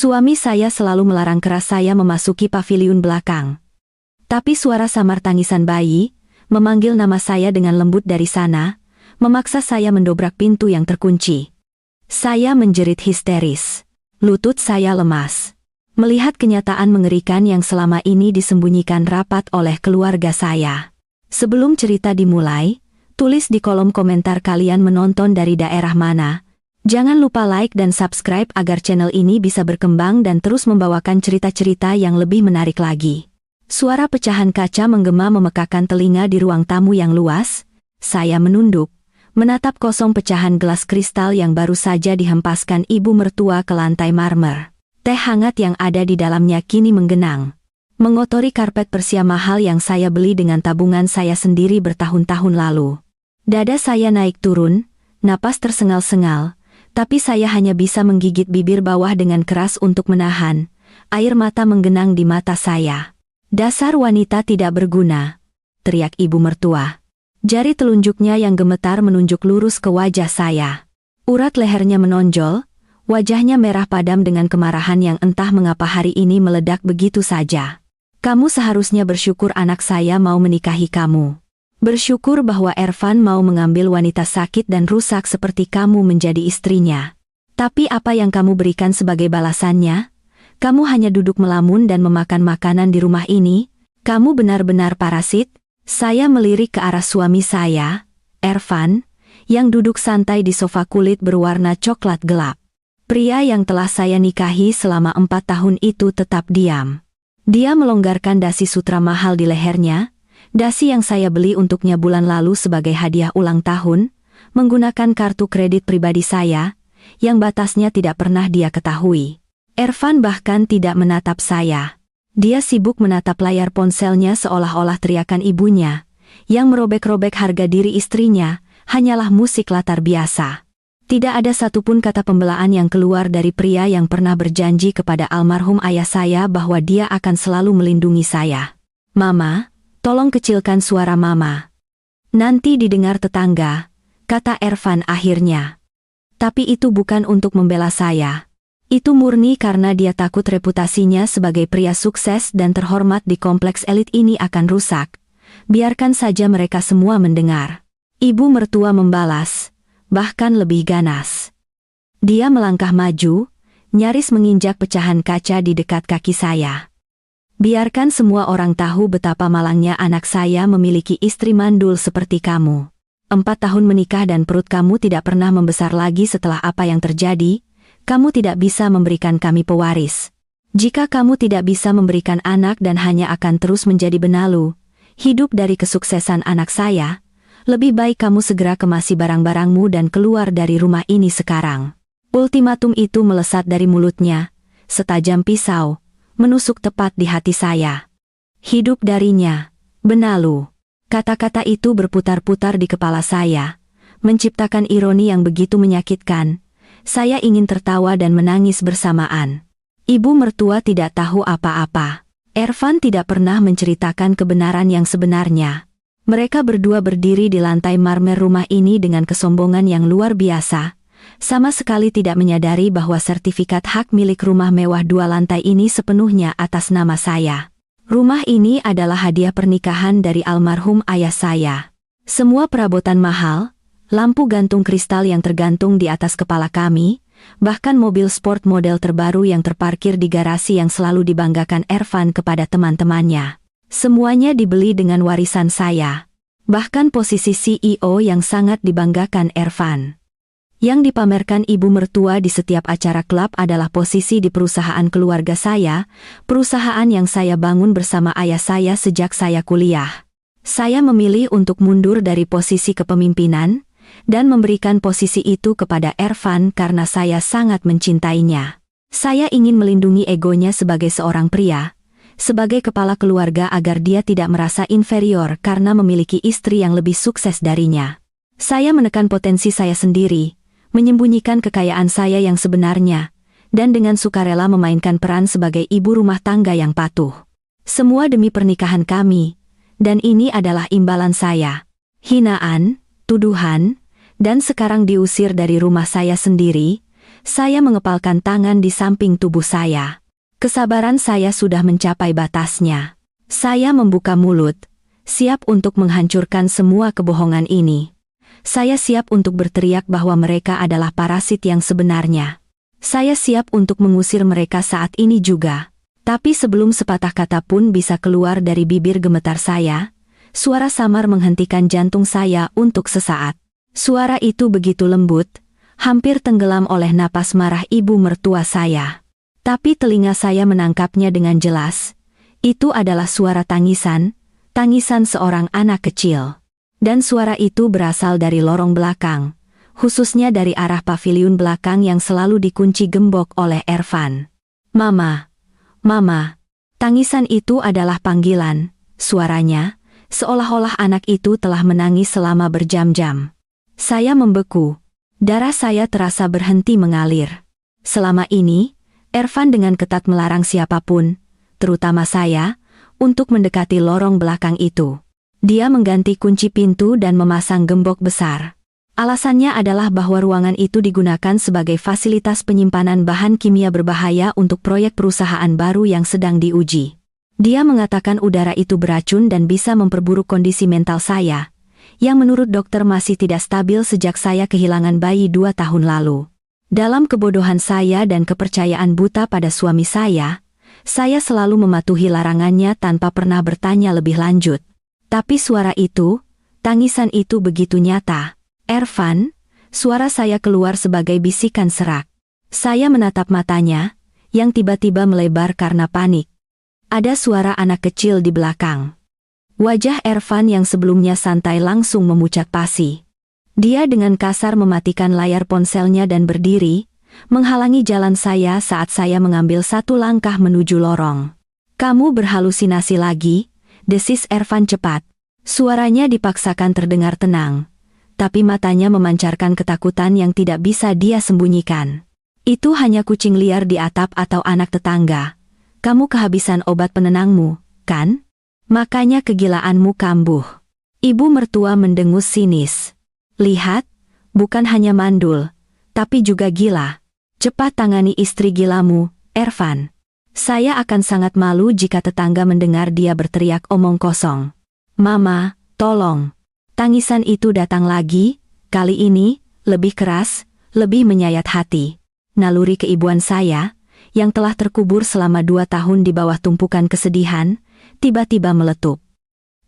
Suami saya selalu melarang keras saya memasuki paviliun belakang. Tapi suara samar tangisan bayi, memanggil nama saya dengan lembut dari sana, memaksa saya mendobrak pintu yang terkunci. Saya menjerit histeris. Lutut saya lemas. Melihat kenyataan mengerikan yang selama ini disembunyikan rapat oleh keluarga saya. Sebelum cerita dimulai, tulis di kolom komentar kalian menonton dari daerah mana. Jangan lupa like dan subscribe agar channel ini bisa berkembang dan terus membawakan cerita-cerita yang lebih menarik lagi. Suara pecahan kaca menggema memekakan telinga di ruang tamu yang luas. Saya menunduk, menatap kosong pecahan gelas kristal yang baru saja dihempaskan ibu mertua ke lantai marmer. Teh hangat yang ada di dalamnya kini menggenang, mengotori karpet Persia mahal yang saya beli dengan tabungan saya sendiri bertahun-tahun lalu. Dada saya naik turun, napas tersengal-sengal. Tapi saya hanya bisa menggigit bibir bawah dengan keras untuk menahan. Air mata menggenang di mata saya. Dasar wanita tidak berguna, teriak ibu mertua. Jari telunjuknya yang gemetar menunjuk lurus ke wajah saya. Urat lehernya menonjol, wajahnya merah padam dengan kemarahan yang entah mengapa hari ini meledak begitu saja. Kamu seharusnya bersyukur anak saya mau menikahi kamu. Bersyukur bahwa Ervan mau mengambil wanita sakit dan rusak seperti kamu menjadi istrinya. Tapi apa yang kamu berikan sebagai balasannya? Kamu hanya duduk melamun dan memakan makanan di rumah ini. Kamu benar-benar parasit. Saya melirik ke arah suami saya, Ervan, yang duduk santai di sofa kulit berwarna coklat gelap. Pria yang telah saya nikahi selama 4 tahun itu tetap diam. Dia melonggarkan dasi sutra mahal di lehernya. Dasi yang saya beli untuknya bulan lalu sebagai hadiah ulang tahun, menggunakan kartu kredit pribadi saya, yang batasnya tidak pernah dia ketahui. Ervan bahkan tidak menatap saya. Dia sibuk menatap layar ponselnya seolah-olah teriakan ibunya, yang merobek-robek harga diri istrinya, hanyalah musik latar biasa. Tidak ada satupun kata pembelaan yang keluar dari pria yang pernah berjanji kepada almarhum ayah saya bahwa dia akan selalu melindungi saya. Mama, tolong kecilkan suara mama. Nanti didengar tetangga, kata Ervan akhirnya. Tapi itu bukan untuk membela saya. Itu murni karena dia takut reputasinya sebagai pria sukses dan terhormat di kompleks elit ini akan rusak. Biarkan saja mereka semua mendengar. Ibu mertua membalas, bahkan lebih ganas. Dia melangkah maju, nyaris menginjak pecahan kaca di dekat kaki saya. Biarkan semua orang tahu betapa malangnya anak saya memiliki istri mandul seperti kamu. 4 tahun menikah dan perut kamu tidak pernah membesar lagi setelah apa yang terjadi. Kamu tidak bisa memberikan kami pewaris. Jika kamu tidak bisa memberikan anak dan hanya akan terus menjadi benalu, hidup dari kesuksesan anak saya, lebih baik kamu segera kemasi barang-barangmu dan keluar dari rumah ini sekarang. Ultimatum itu melesat dari mulutnya, setajam pisau, menusuk tepat di hati saya. Hidup darinya, benalu. Kata-kata itu berputar-putar di kepala saya, menciptakan ironi yang begitu menyakitkan. Saya ingin tertawa dan menangis bersamaan. Ibu mertua tidak tahu apa-apa. Ervan tidak pernah menceritakan kebenaran yang sebenarnya. Mereka berdua berdiri di lantai marmer rumah ini dengan kesombongan yang luar biasa. Sama sekali tidak menyadari bahwa sertifikat hak milik rumah mewah 2 lantai ini sepenuhnya atas nama saya. Rumah ini adalah hadiah pernikahan dari almarhum ayah saya. Semua perabotan mahal, lampu gantung kristal yang tergantung di atas kepala kami, bahkan mobil sport model terbaru yang terparkir di garasi yang selalu dibanggakan Ervan kepada teman-temannya. Semuanya dibeli dengan warisan saya. Bahkan posisi CEO yang sangat dibanggakan Ervan. Yang dipamerkan ibu mertua di setiap acara klub adalah posisi di perusahaan keluarga saya, perusahaan yang saya bangun bersama ayah saya sejak saya kuliah. Saya memilih untuk mundur dari posisi kepemimpinan, dan memberikan posisi itu kepada Ervan karena saya sangat mencintainya. Saya ingin melindungi egonya sebagai seorang pria, sebagai kepala keluarga agar dia tidak merasa inferior karena memiliki istri yang lebih sukses darinya. Saya menekan potensi saya sendiri, menyembunyikan kekayaan saya yang sebenarnya, dan dengan sukarela memainkan peran sebagai ibu rumah tangga yang patuh. Semua demi pernikahan kami, dan ini adalah imbalan saya. Hinaan, tuduhan, dan sekarang diusir dari rumah saya sendiri. Saya mengepalkan tangan di samping tubuh saya. Kesabaran saya sudah mencapai batasnya. Saya membuka mulut, siap untuk menghancurkan semua kebohongan ini. Saya siap untuk berteriak bahwa mereka adalah parasit yang sebenarnya. Saya siap untuk mengusir mereka saat ini juga. Tapi sebelum sepatah kata pun bisa keluar dari bibir gemetar saya, suara samar menghentikan jantung saya untuk sesaat. Suara itu begitu lembut, hampir tenggelam oleh napas marah ibu mertua saya. Tapi telinga saya menangkapnya dengan jelas. Itu adalah suara tangisan, tangisan seorang anak kecil. Dan suara itu berasal dari lorong belakang, khususnya dari arah paviliun belakang yang selalu dikunci gembok oleh Ervan. Mama, Mama. Tangisan itu adalah panggilan, suaranya, seolah-olah anak itu telah menangis selama berjam-jam. Saya membeku. Darah saya terasa berhenti mengalir. Selama ini, Ervan dengan ketat melarang siapapun, terutama saya, untuk mendekati lorong belakang itu. Dia mengganti kunci pintu dan memasang gembok besar. Alasannya adalah bahwa ruangan itu digunakan sebagai fasilitas penyimpanan bahan kimia berbahaya untuk proyek perusahaan baru yang sedang diuji. Dia mengatakan udara itu beracun dan bisa memperburuk kondisi mental saya, yang menurut dokter masih tidak stabil sejak saya kehilangan bayi 2 tahun lalu. Dalam kebodohan saya dan kepercayaan buta pada suami saya selalu mematuhi larangannya tanpa pernah bertanya lebih lanjut. Tapi suara itu, tangisan itu begitu nyata. Ervan, suara saya keluar sebagai bisikan serak. Saya menatap matanya, yang tiba-tiba melebar karena panik. Ada suara anak kecil di belakang. Wajah Ervan yang sebelumnya santai langsung memucat pasi. Dia dengan kasar mematikan layar ponselnya dan berdiri, menghalangi jalan saya saat saya mengambil satu langkah menuju lorong. Kamu berhalusinasi lagi, desis Ervan cepat. Suaranya dipaksakan terdengar tenang, tapi matanya memancarkan ketakutan yang tidak bisa dia sembunyikan. Itu hanya kucing liar di atap atau anak tetangga. Kamu kehabisan obat penenangmu, kan? Makanya kegilaanmu kambuh. Ibu mertua mendengus sinis. Lihat, bukan hanya mandul, tapi juga gila. Cepat tangani istri gilamu, Ervan. Saya akan sangat malu jika tetangga mendengar dia berteriak omong kosong. Mama, tolong. Tangisan itu datang lagi, kali ini, lebih keras, lebih menyayat hati. Naluri keibuan saya, yang telah terkubur selama 2 tahun di bawah tumpukan kesedihan, tiba-tiba meletup.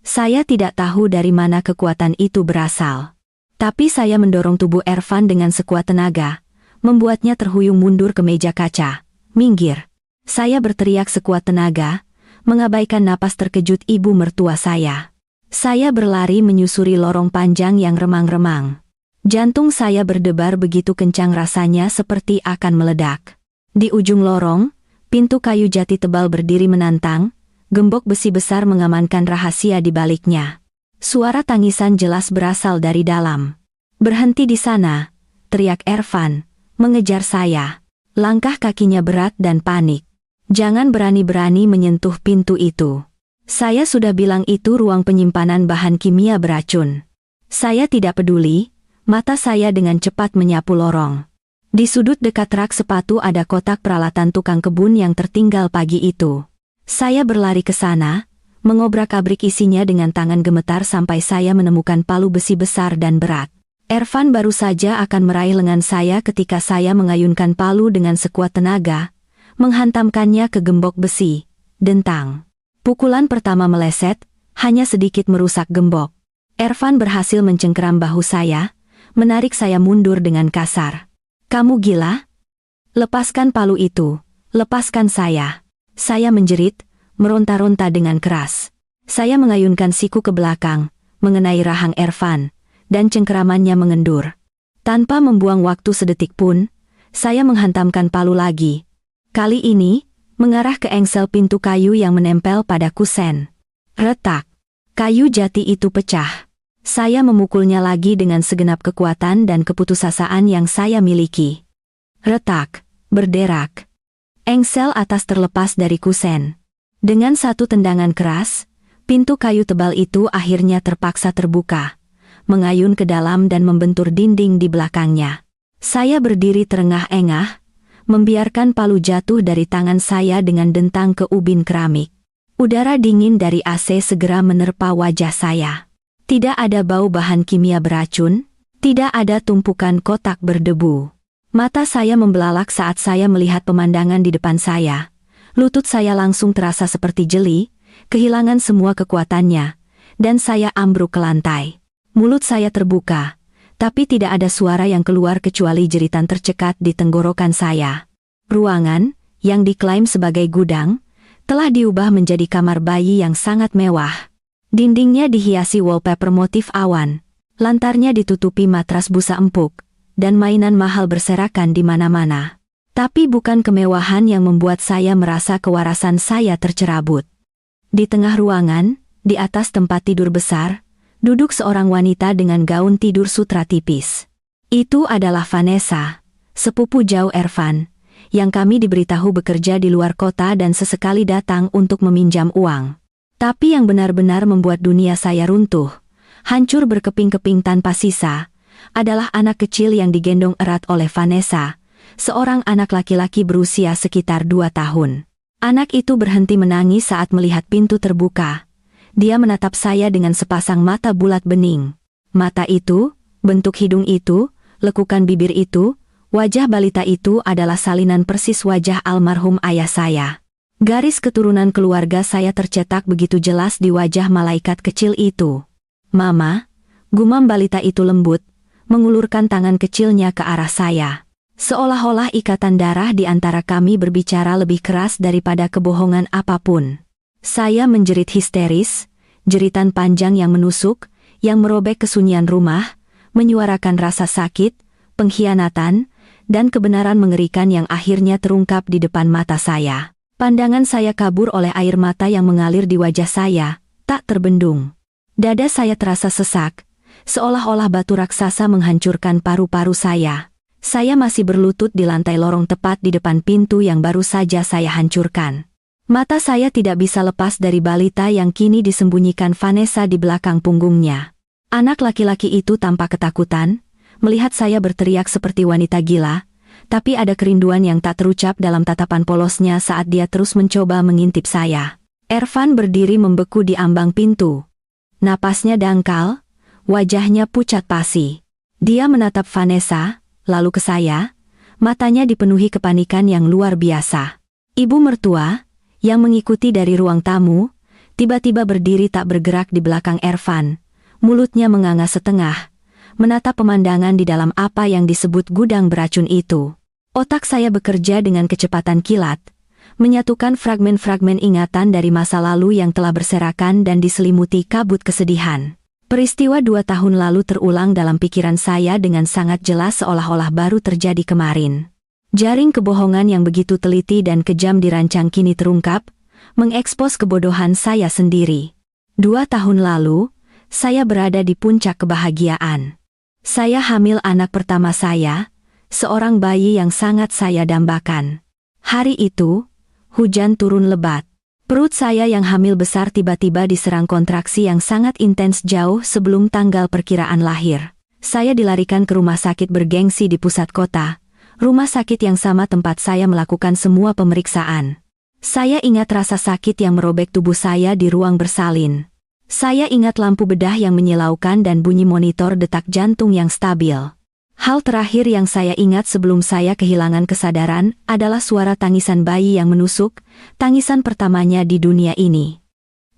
Saya tidak tahu dari mana kekuatan itu berasal. Tapi saya mendorong tubuh Ervan dengan sekuat tenaga, membuatnya terhuyung mundur ke meja kaca. Minggir. Saya berteriak sekuat tenaga, mengabaikan napas terkejut ibu mertua saya. Saya berlari menyusuri lorong panjang yang remang-remang. Jantung saya berdebar begitu kencang rasanya seperti akan meledak. Di ujung lorong, pintu kayu jati tebal berdiri menantang, gembok besi besar mengamankan rahasia di baliknya. Suara tangisan jelas berasal dari dalam. Berhenti di sana, teriak Ervan, mengejar saya. Langkah kakinya berat dan panik. Jangan berani-berani menyentuh pintu itu. Saya sudah bilang itu ruang penyimpanan bahan kimia beracun. Saya tidak peduli, mata saya dengan cepat menyapu lorong. Di sudut dekat rak sepatu ada kotak peralatan tukang kebun yang tertinggal pagi itu. Saya berlari ke sana, mengobrak-abrik isinya dengan tangan gemetar sampai saya menemukan palu besi besar dan berat. Ervan baru saja akan meraih lengan saya ketika saya mengayunkan palu dengan sekuat tenaga, menghantamkannya ke gembok besi. Dentang. Pukulan pertama meleset, hanya sedikit merusak gembok. Ervan berhasil mencengkeram bahu saya, menarik saya mundur dengan kasar. Kamu gila? Lepaskan palu itu, lepaskan saya. Saya menjerit, meronta-ronta dengan keras. Saya mengayunkan siku ke belakang, mengenai rahang Ervan, dan cengkeramannya mengendur. Tanpa membuang waktu sedetik pun, saya menghantamkan palu lagi. Kali ini, mengarah ke engsel pintu kayu yang menempel pada kusen. Retak. Kayu jati itu pecah. Saya memukulnya lagi dengan segenap kekuatan dan keputusasaan yang saya miliki. Retak. Berderak. Engsel atas terlepas dari kusen. Dengan satu tendangan keras, pintu kayu tebal itu akhirnya terpaksa terbuka, mengayun ke dalam dan membentur dinding di belakangnya. Saya berdiri terengah-engah, membiarkan palu jatuh dari tangan saya dengan dentang ke ubin keramik. Udara dingin dari AC segera menerpa wajah saya. Tidak ada bau bahan kimia beracun, tidak ada tumpukan kotak berdebu. Mata saya membelalak saat saya melihat pemandangan di depan saya. Lutut saya langsung terasa seperti jeli, kehilangan semua kekuatannya, dan saya ambruk ke lantai. Mulut saya terbuka, tapi tidak ada suara yang keluar kecuali jeritan tercekat di tenggorokan saya. Ruangan, yang diklaim sebagai gudang, telah diubah menjadi kamar bayi yang sangat mewah. Dindingnya dihiasi wallpaper motif awan, lantarnya ditutupi matras busa empuk, dan mainan mahal berserakan di mana-mana. Tapi bukan kemewahan yang membuat saya merasa kewarasan saya tercerabut. Di tengah ruangan, di atas tempat tidur besar, duduk seorang wanita dengan gaun tidur sutra tipis. Itu adalah Vanessa, sepupu jauh Ervan, yang kami diberitahu bekerja di luar kota dan sesekali datang untuk meminjam uang. Tapi yang benar-benar membuat dunia saya runtuh, hancur berkeping-keping tanpa sisa, adalah anak kecil yang digendong erat oleh Vanessa, seorang anak laki-laki berusia sekitar 2 tahun. Anak itu berhenti menangis saat melihat pintu terbuka. Dia menatap saya dengan sepasang mata bulat bening. Mata itu, bentuk hidung itu, lekukan bibir itu, wajah balita itu adalah salinan persis wajah almarhum ayah saya. Garis keturunan keluarga saya tercetak begitu jelas di wajah malaikat kecil itu. "Mama," gumam balita itu lembut, mengulurkan tangan kecilnya ke arah saya. Seolah-olah ikatan darah di antara kami berbicara lebih keras daripada kebohongan apapun. Saya menjerit histeris, jeritan panjang yang menusuk, yang merobek kesunyian rumah, menyuarakan rasa sakit, pengkhianatan, dan kebenaran mengerikan yang akhirnya terungkap di depan mata saya. Pandangan saya kabur oleh air mata yang mengalir di wajah saya, tak terbendung. Dada saya terasa sesak, seolah-olah batu raksasa menghancurkan paru-paru saya. Saya masih berlutut di lantai lorong tepat di depan pintu yang baru saja saya hancurkan. Mata saya tidak bisa lepas dari balita yang kini disembunyikan Vanessa di belakang punggungnya. Anak laki-laki itu tampak ketakutan, melihat saya berteriak seperti wanita gila, tapi ada kerinduan yang tak terucap dalam tatapan polosnya saat dia terus mencoba mengintip saya. Ervan berdiri membeku di ambang pintu. Napasnya dangkal, wajahnya pucat pasi. Dia menatap Vanessa, lalu ke saya, matanya dipenuhi kepanikan yang luar biasa. Ibu mertua, yang mengikuti dari ruang tamu, tiba-tiba berdiri tak bergerak di belakang Ervan, mulutnya menganga setengah, menatap pemandangan di dalam apa yang disebut gudang beracun itu. Otak saya bekerja dengan kecepatan kilat, menyatukan fragmen-fragmen ingatan dari masa lalu yang telah berserakan dan diselimuti kabut kesedihan. Peristiwa 2 tahun lalu terulang dalam pikiran saya dengan sangat jelas seolah-olah baru terjadi kemarin. Jaring kebohongan yang begitu teliti dan kejam dirancang kini terungkap, mengekspos kebodohan saya sendiri. 2 tahun lalu, saya berada di puncak kebahagiaan. Saya hamil anak pertama saya, seorang bayi yang sangat saya dambakan. Hari itu, hujan turun lebat. Perut saya yang hamil besar tiba-tiba diserang kontraksi yang sangat intens jauh sebelum tanggal perkiraan lahir. Saya dilarikan ke rumah sakit bergengsi di pusat kota, rumah sakit yang sama tempat saya melakukan semua pemeriksaan. Saya ingat rasa sakit yang merobek tubuh saya di ruang bersalin. Saya ingat lampu bedah yang menyilaukan dan bunyi monitor detak jantung yang stabil. Hal terakhir yang saya ingat sebelum saya kehilangan kesadaran adalah suara tangisan bayi yang menusuk, tangisan pertamanya di dunia ini.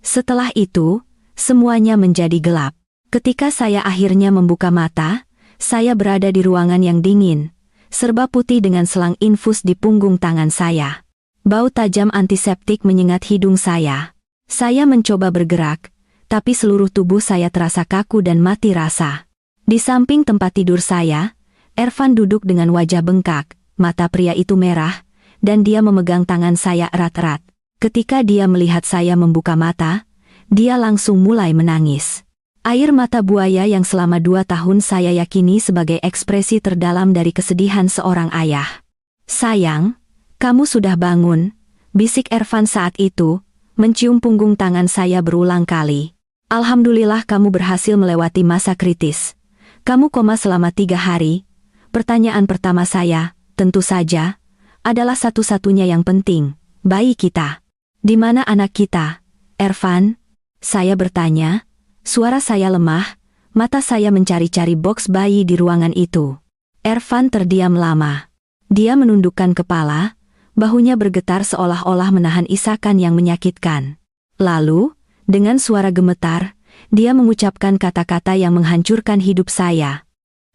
Setelah itu, semuanya menjadi gelap. Ketika saya akhirnya membuka mata, saya berada di ruangan yang dingin, serba putih dengan selang infus di punggung tangan saya. Bau tajam antiseptik menyengat hidung saya. Saya mencoba bergerak, tapi seluruh tubuh saya terasa kaku dan mati rasa. Di samping tempat tidur saya, Ervan duduk dengan wajah bengkak, mata pria itu merah, dan dia memegang tangan saya erat-erat. Ketika dia melihat saya membuka mata, dia langsung mulai menangis. Air mata buaya yang selama 2 tahun saya yakini sebagai ekspresi terdalam dari kesedihan seorang ayah. "Sayang, kamu sudah bangun," bisik Ervan saat itu, mencium punggung tangan saya berulang kali. "Alhamdulillah kamu berhasil melewati masa kritis. Kamu koma selama 3 hari, Pertanyaan pertama saya, tentu saja, adalah satu-satunya yang penting, bayi kita. Di mana anak kita, Ervan? Saya bertanya, suara saya lemah, mata saya mencari-cari box bayi di ruangan itu. Ervan terdiam lama. Dia menundukkan kepala, bahunya bergetar seolah-olah menahan isakan yang menyakitkan. Lalu, dengan suara gemetar, dia mengucapkan kata-kata yang menghancurkan hidup saya.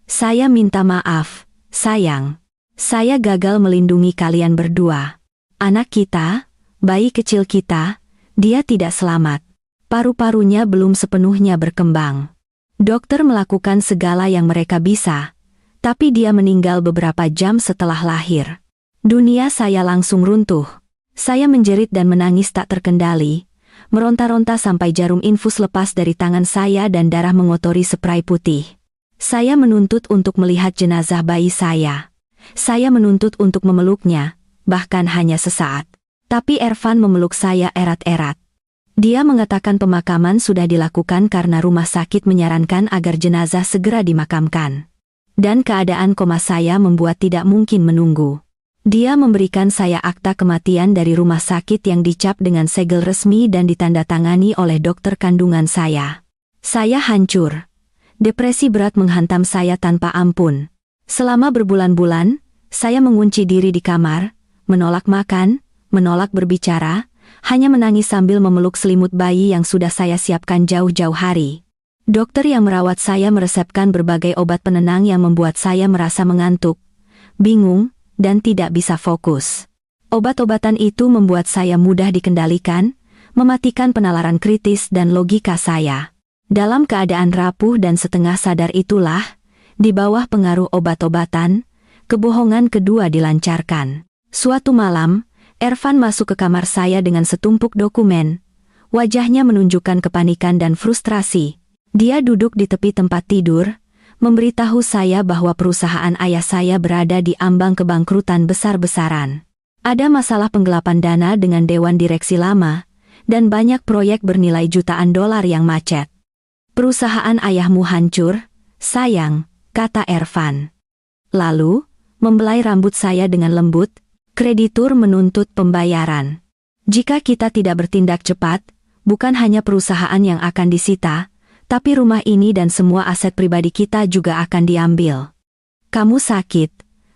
Saya minta maaf, sayang. Saya gagal melindungi kalian berdua. Anak kita, bayi kecil kita, dia tidak selamat. Paru-parunya belum sepenuhnya berkembang. Dokter melakukan segala yang mereka bisa, tapi dia meninggal beberapa jam setelah lahir. Dunia saya langsung runtuh. Saya menjerit dan menangis tak terkendali, meronta-ronta sampai jarum infus lepas dari tangan saya dan darah mengotori spray putih. Saya menuntut untuk melihat jenazah bayi saya. Saya menuntut untuk memeluknya, bahkan hanya sesaat. Tapi Ervan memeluk saya erat-erat. Dia mengatakan pemakaman sudah dilakukan karena rumah sakit menyarankan agar jenazah segera dimakamkan. Dan keadaan koma saya membuat tidak mungkin menunggu. Dia memberikan saya akta kematian dari rumah sakit yang dicap dengan segel resmi dan ditandatangani oleh dokter kandungan saya. Saya hancur. Depresi berat menghantam saya tanpa ampun. Selama berbulan-bulan, saya mengunci diri di kamar, menolak makan, menolak berbicara, hanya menangis sambil memeluk selimut bayi yang sudah saya siapkan jauh-jauh hari. Dokter yang merawat saya meresepkan berbagai obat penenang yang membuat saya merasa mengantuk, bingung, dan tidak bisa fokus. Obat-obatan itu membuat saya mudah dikendalikan, mematikan penalaran kritis dan logika saya. Dalam keadaan rapuh dan setengah sadar itulah, di bawah pengaruh obat-obatan, kebohongan kedua dilancarkan. Suatu malam, Ervan masuk ke kamar saya dengan setumpuk dokumen. Wajahnya menunjukkan kepanikan dan frustrasi. Dia duduk di tepi tempat tidur, memberitahu saya bahwa perusahaan ayah saya berada di ambang kebangkrutan besar-besaran. Ada masalah penggelapan dana dengan dewan direksi lama, dan banyak proyek bernilai jutaan dolar yang macet. Perusahaan ayahmu hancur, sayang, kata Ervan. Lalu, membelai rambut saya dengan lembut, kreditur menuntut pembayaran. Jika kita tidak bertindak cepat, bukan hanya perusahaan yang akan disita, tapi rumah ini dan semua aset pribadi kita juga akan diambil. Kamu sakit.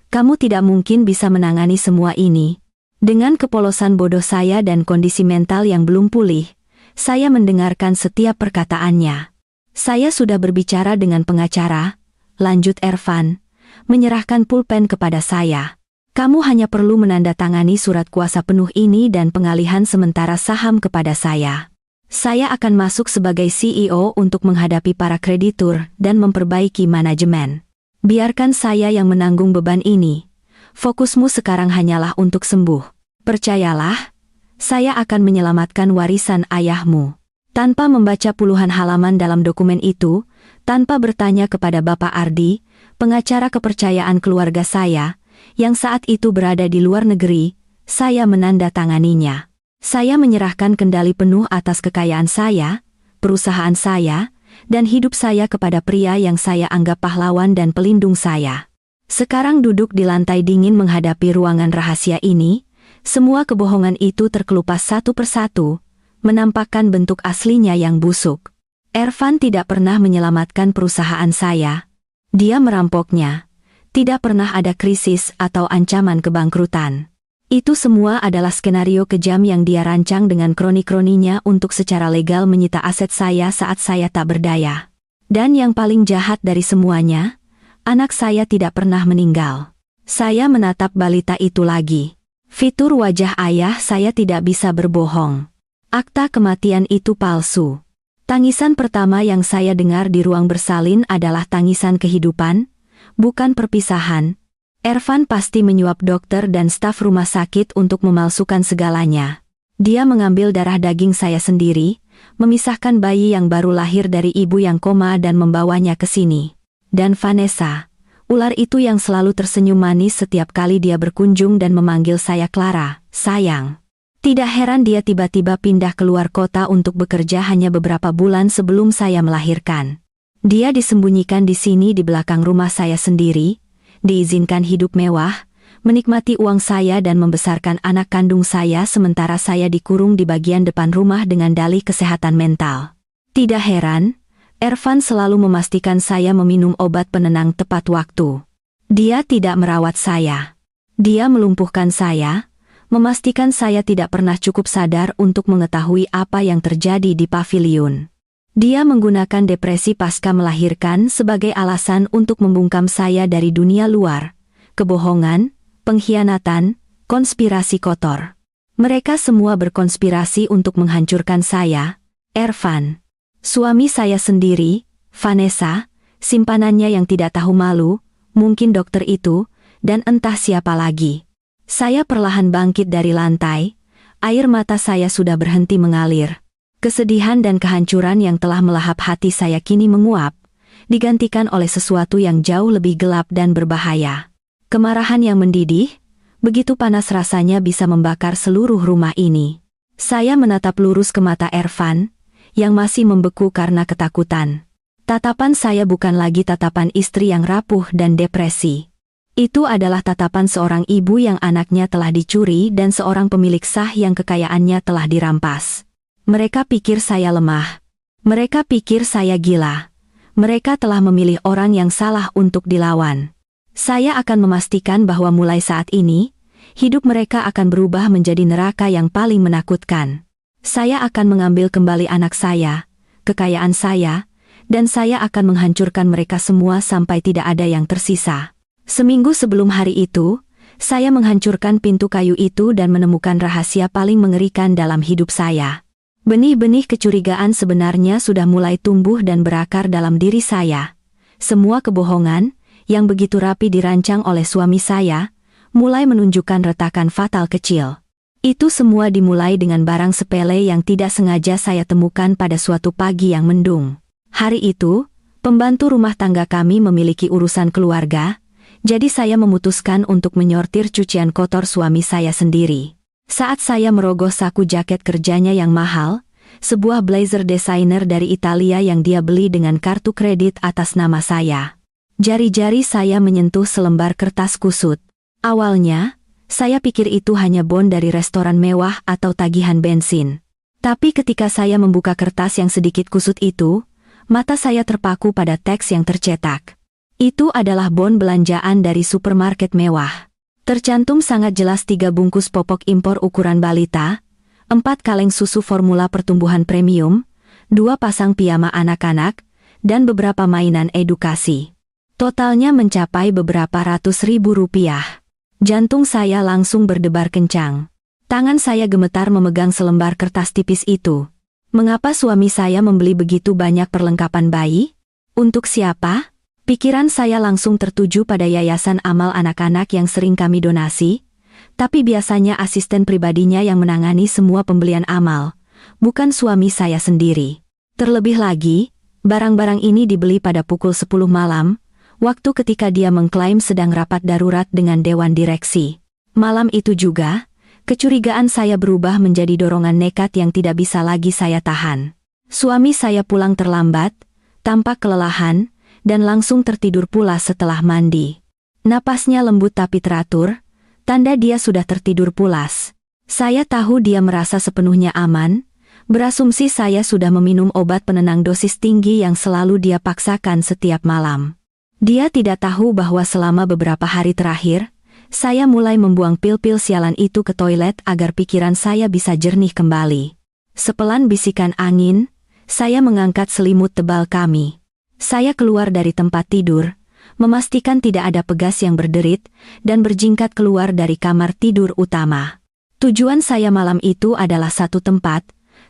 Kamu tidak mungkin bisa menangani semua ini. Dengan kepolosan bodoh saya dan kondisi mental yang belum pulih, saya mendengarkan setiap perkataannya. Saya sudah berbicara dengan pengacara, lanjut Ervan, menyerahkan pulpen kepada saya. Kamu hanya perlu menandatangani surat kuasa penuh ini dan pengalihan sementara saham kepada saya. Saya akan masuk sebagai CEO untuk menghadapi para kreditur dan memperbaiki manajemen. Biarkan saya yang menanggung beban ini. Fokusmu sekarang hanyalah untuk sembuh. Percayalah, saya akan menyelamatkan warisan ayahmu. Tanpa membaca puluhan halaman dalam dokumen itu, tanpa bertanya kepada Bapak Ardi, pengacara kepercayaan keluarga saya, yang saat itu berada di luar negeri, saya menandatanganinya. Saya menyerahkan kendali penuh atas kekayaan saya, perusahaan saya, dan hidup saya kepada pria yang saya anggap pahlawan dan pelindung saya. Sekarang duduk di lantai dingin menghadapi ruangan rahasia ini, semua kebohongan itu terkelupas satu persatu, menampakkan bentuk aslinya yang busuk. Ervan tidak pernah menyelamatkan perusahaan saya. Dia merampoknya. Tidak pernah ada krisis atau ancaman kebangkrutan. Itu semua adalah skenario kejam yang dia rancang dengan kroni-kroninya untuk secara legal menyita aset saya saat saya tak berdaya. Dan yang paling jahat dari semuanya, anak saya tidak pernah meninggal. Saya menatap balita itu lagi. Fitur wajah ayah saya tidak bisa berbohong. Akta kematian itu palsu. Tangisan pertama yang saya dengar di ruang bersalin adalah tangisan kehidupan, bukan perpisahan. Ervan pasti menyuap dokter dan staf rumah sakit untuk memalsukan segalanya. Dia mengambil darah daging saya sendiri, memisahkan bayi yang baru lahir dari ibu yang koma dan membawanya ke sini. Dan Vanessa, ular itu yang selalu tersenyum manis setiap kali dia berkunjung dan memanggil saya Clara, sayang. Tidak heran dia tiba-tiba pindah keluar kota untuk bekerja hanya beberapa bulan sebelum saya melahirkan. Dia disembunyikan di sini di belakang rumah saya sendiri, diizinkan hidup mewah, menikmati uang saya dan membesarkan anak kandung saya sementara saya dikurung di bagian depan rumah dengan dalih kesehatan mental. Tidak heran, Ervan selalu memastikan saya meminum obat penenang tepat waktu. Dia tidak merawat saya. Dia melumpuhkan saya, memastikan saya tidak pernah cukup sadar untuk mengetahui apa yang terjadi di paviliun. Dia menggunakan depresi pasca melahirkan sebagai alasan untuk membungkam saya dari dunia luar, kebohongan, pengkhianatan, konspirasi kotor. Mereka semua berkonspirasi untuk menghancurkan saya, Ervan. Suami saya sendiri, Vanessa, simpanannya yang tidak tahu malu, mungkin dokter itu, dan entah siapa lagi. Saya perlahan bangkit dari lantai, air mata saya sudah berhenti mengalir. Kesedihan dan kehancuran yang telah melahap hati saya kini menguap, digantikan oleh sesuatu yang jauh lebih gelap dan berbahaya. Kemarahan yang mendidih, begitu panas rasanya bisa membakar seluruh rumah ini. Saya menatap lurus ke mata Ervan, yang masih membeku karena ketakutan. Tatapan saya bukan lagi tatapan istri yang rapuh dan depresi. Itu adalah tatapan seorang ibu yang anaknya telah dicuri dan seorang pemilik sah yang kekayaannya telah dirampas. Mereka pikir saya lemah. Mereka pikir saya gila. Mereka telah memilih orang yang salah untuk dilawan. Saya akan memastikan bahwa mulai saat ini, hidup mereka akan berubah menjadi neraka yang paling menakutkan. Saya akan mengambil kembali anak saya, kekayaan saya, dan saya akan menghancurkan mereka semua sampai tidak ada yang tersisa. Seminggu sebelum hari itu, saya menghancurkan pintu kayu itu dan menemukan rahasia paling mengerikan dalam hidup saya. Benih-benih kecurigaan sebenarnya sudah mulai tumbuh dan berakar dalam diri saya. Semua kebohongan, yang begitu rapi dirancang oleh suami saya, mulai menunjukkan retakan fatal kecil. Itu semua dimulai dengan barang sepele yang tidak sengaja saya temukan pada suatu pagi yang mendung. Hari itu, pembantu rumah tangga kami memiliki urusan keluarga, jadi saya memutuskan untuk menyortir cucian kotor suami saya sendiri. Saat saya merogoh saku jaket kerjanya yang mahal, sebuah blazer desainer dari Italia yang dia beli dengan kartu kredit atas nama saya. Jari-jari saya menyentuh selembar kertas kusut. Awalnya, saya pikir itu hanya bon dari restoran mewah atau tagihan bensin. Tapi ketika saya membuka kertas yang sedikit kusut itu, mata saya terpaku pada teks yang tercetak. Itu adalah bon belanjaan dari supermarket mewah. Tercantum sangat jelas 3 bungkus popok impor ukuran balita, 4 kaleng susu formula pertumbuhan premium, 2 pasang piyama anak-anak, dan beberapa mainan edukasi. Totalnya mencapai beberapa ratus ribu rupiah. Jantung saya langsung berdebar kencang. Tangan saya gemetar memegang selembar kertas tipis itu. Mengapa suami saya membeli begitu banyak perlengkapan bayi? Untuk siapa? Pikiran saya langsung tertuju pada yayasan amal anak-anak yang sering kami donasi, tapi biasanya asisten pribadinya yang menangani semua pembelian amal, bukan suami saya sendiri. Terlebih lagi, barang-barang ini dibeli pada pukul 10 malam, waktu ketika dia mengklaim sedang rapat darurat dengan dewan direksi. Malam itu juga, kecurigaan saya berubah menjadi dorongan nekat yang tidak bisa lagi saya tahan. Suami saya pulang terlambat, tampak kelelahan, dan langsung tertidur pula setelah mandi. Napasnya lembut tapi teratur, tanda dia sudah tertidur pulas. Saya tahu dia merasa sepenuhnya aman, berasumsi saya sudah meminum obat penenang dosis tinggi yang selalu dia paksakan setiap malam. Dia tidak tahu bahwa selama beberapa hari terakhir, saya mulai membuang pil-pil sialan itu ke toilet agar pikiran saya bisa jernih kembali. Sepelan bisikan angin, saya mengangkat selimut tebal kami. Saya keluar dari tempat tidur, memastikan tidak ada pegas yang berderit, dan berjingkat keluar dari kamar tidur utama. Tujuan saya malam itu adalah satu tempat,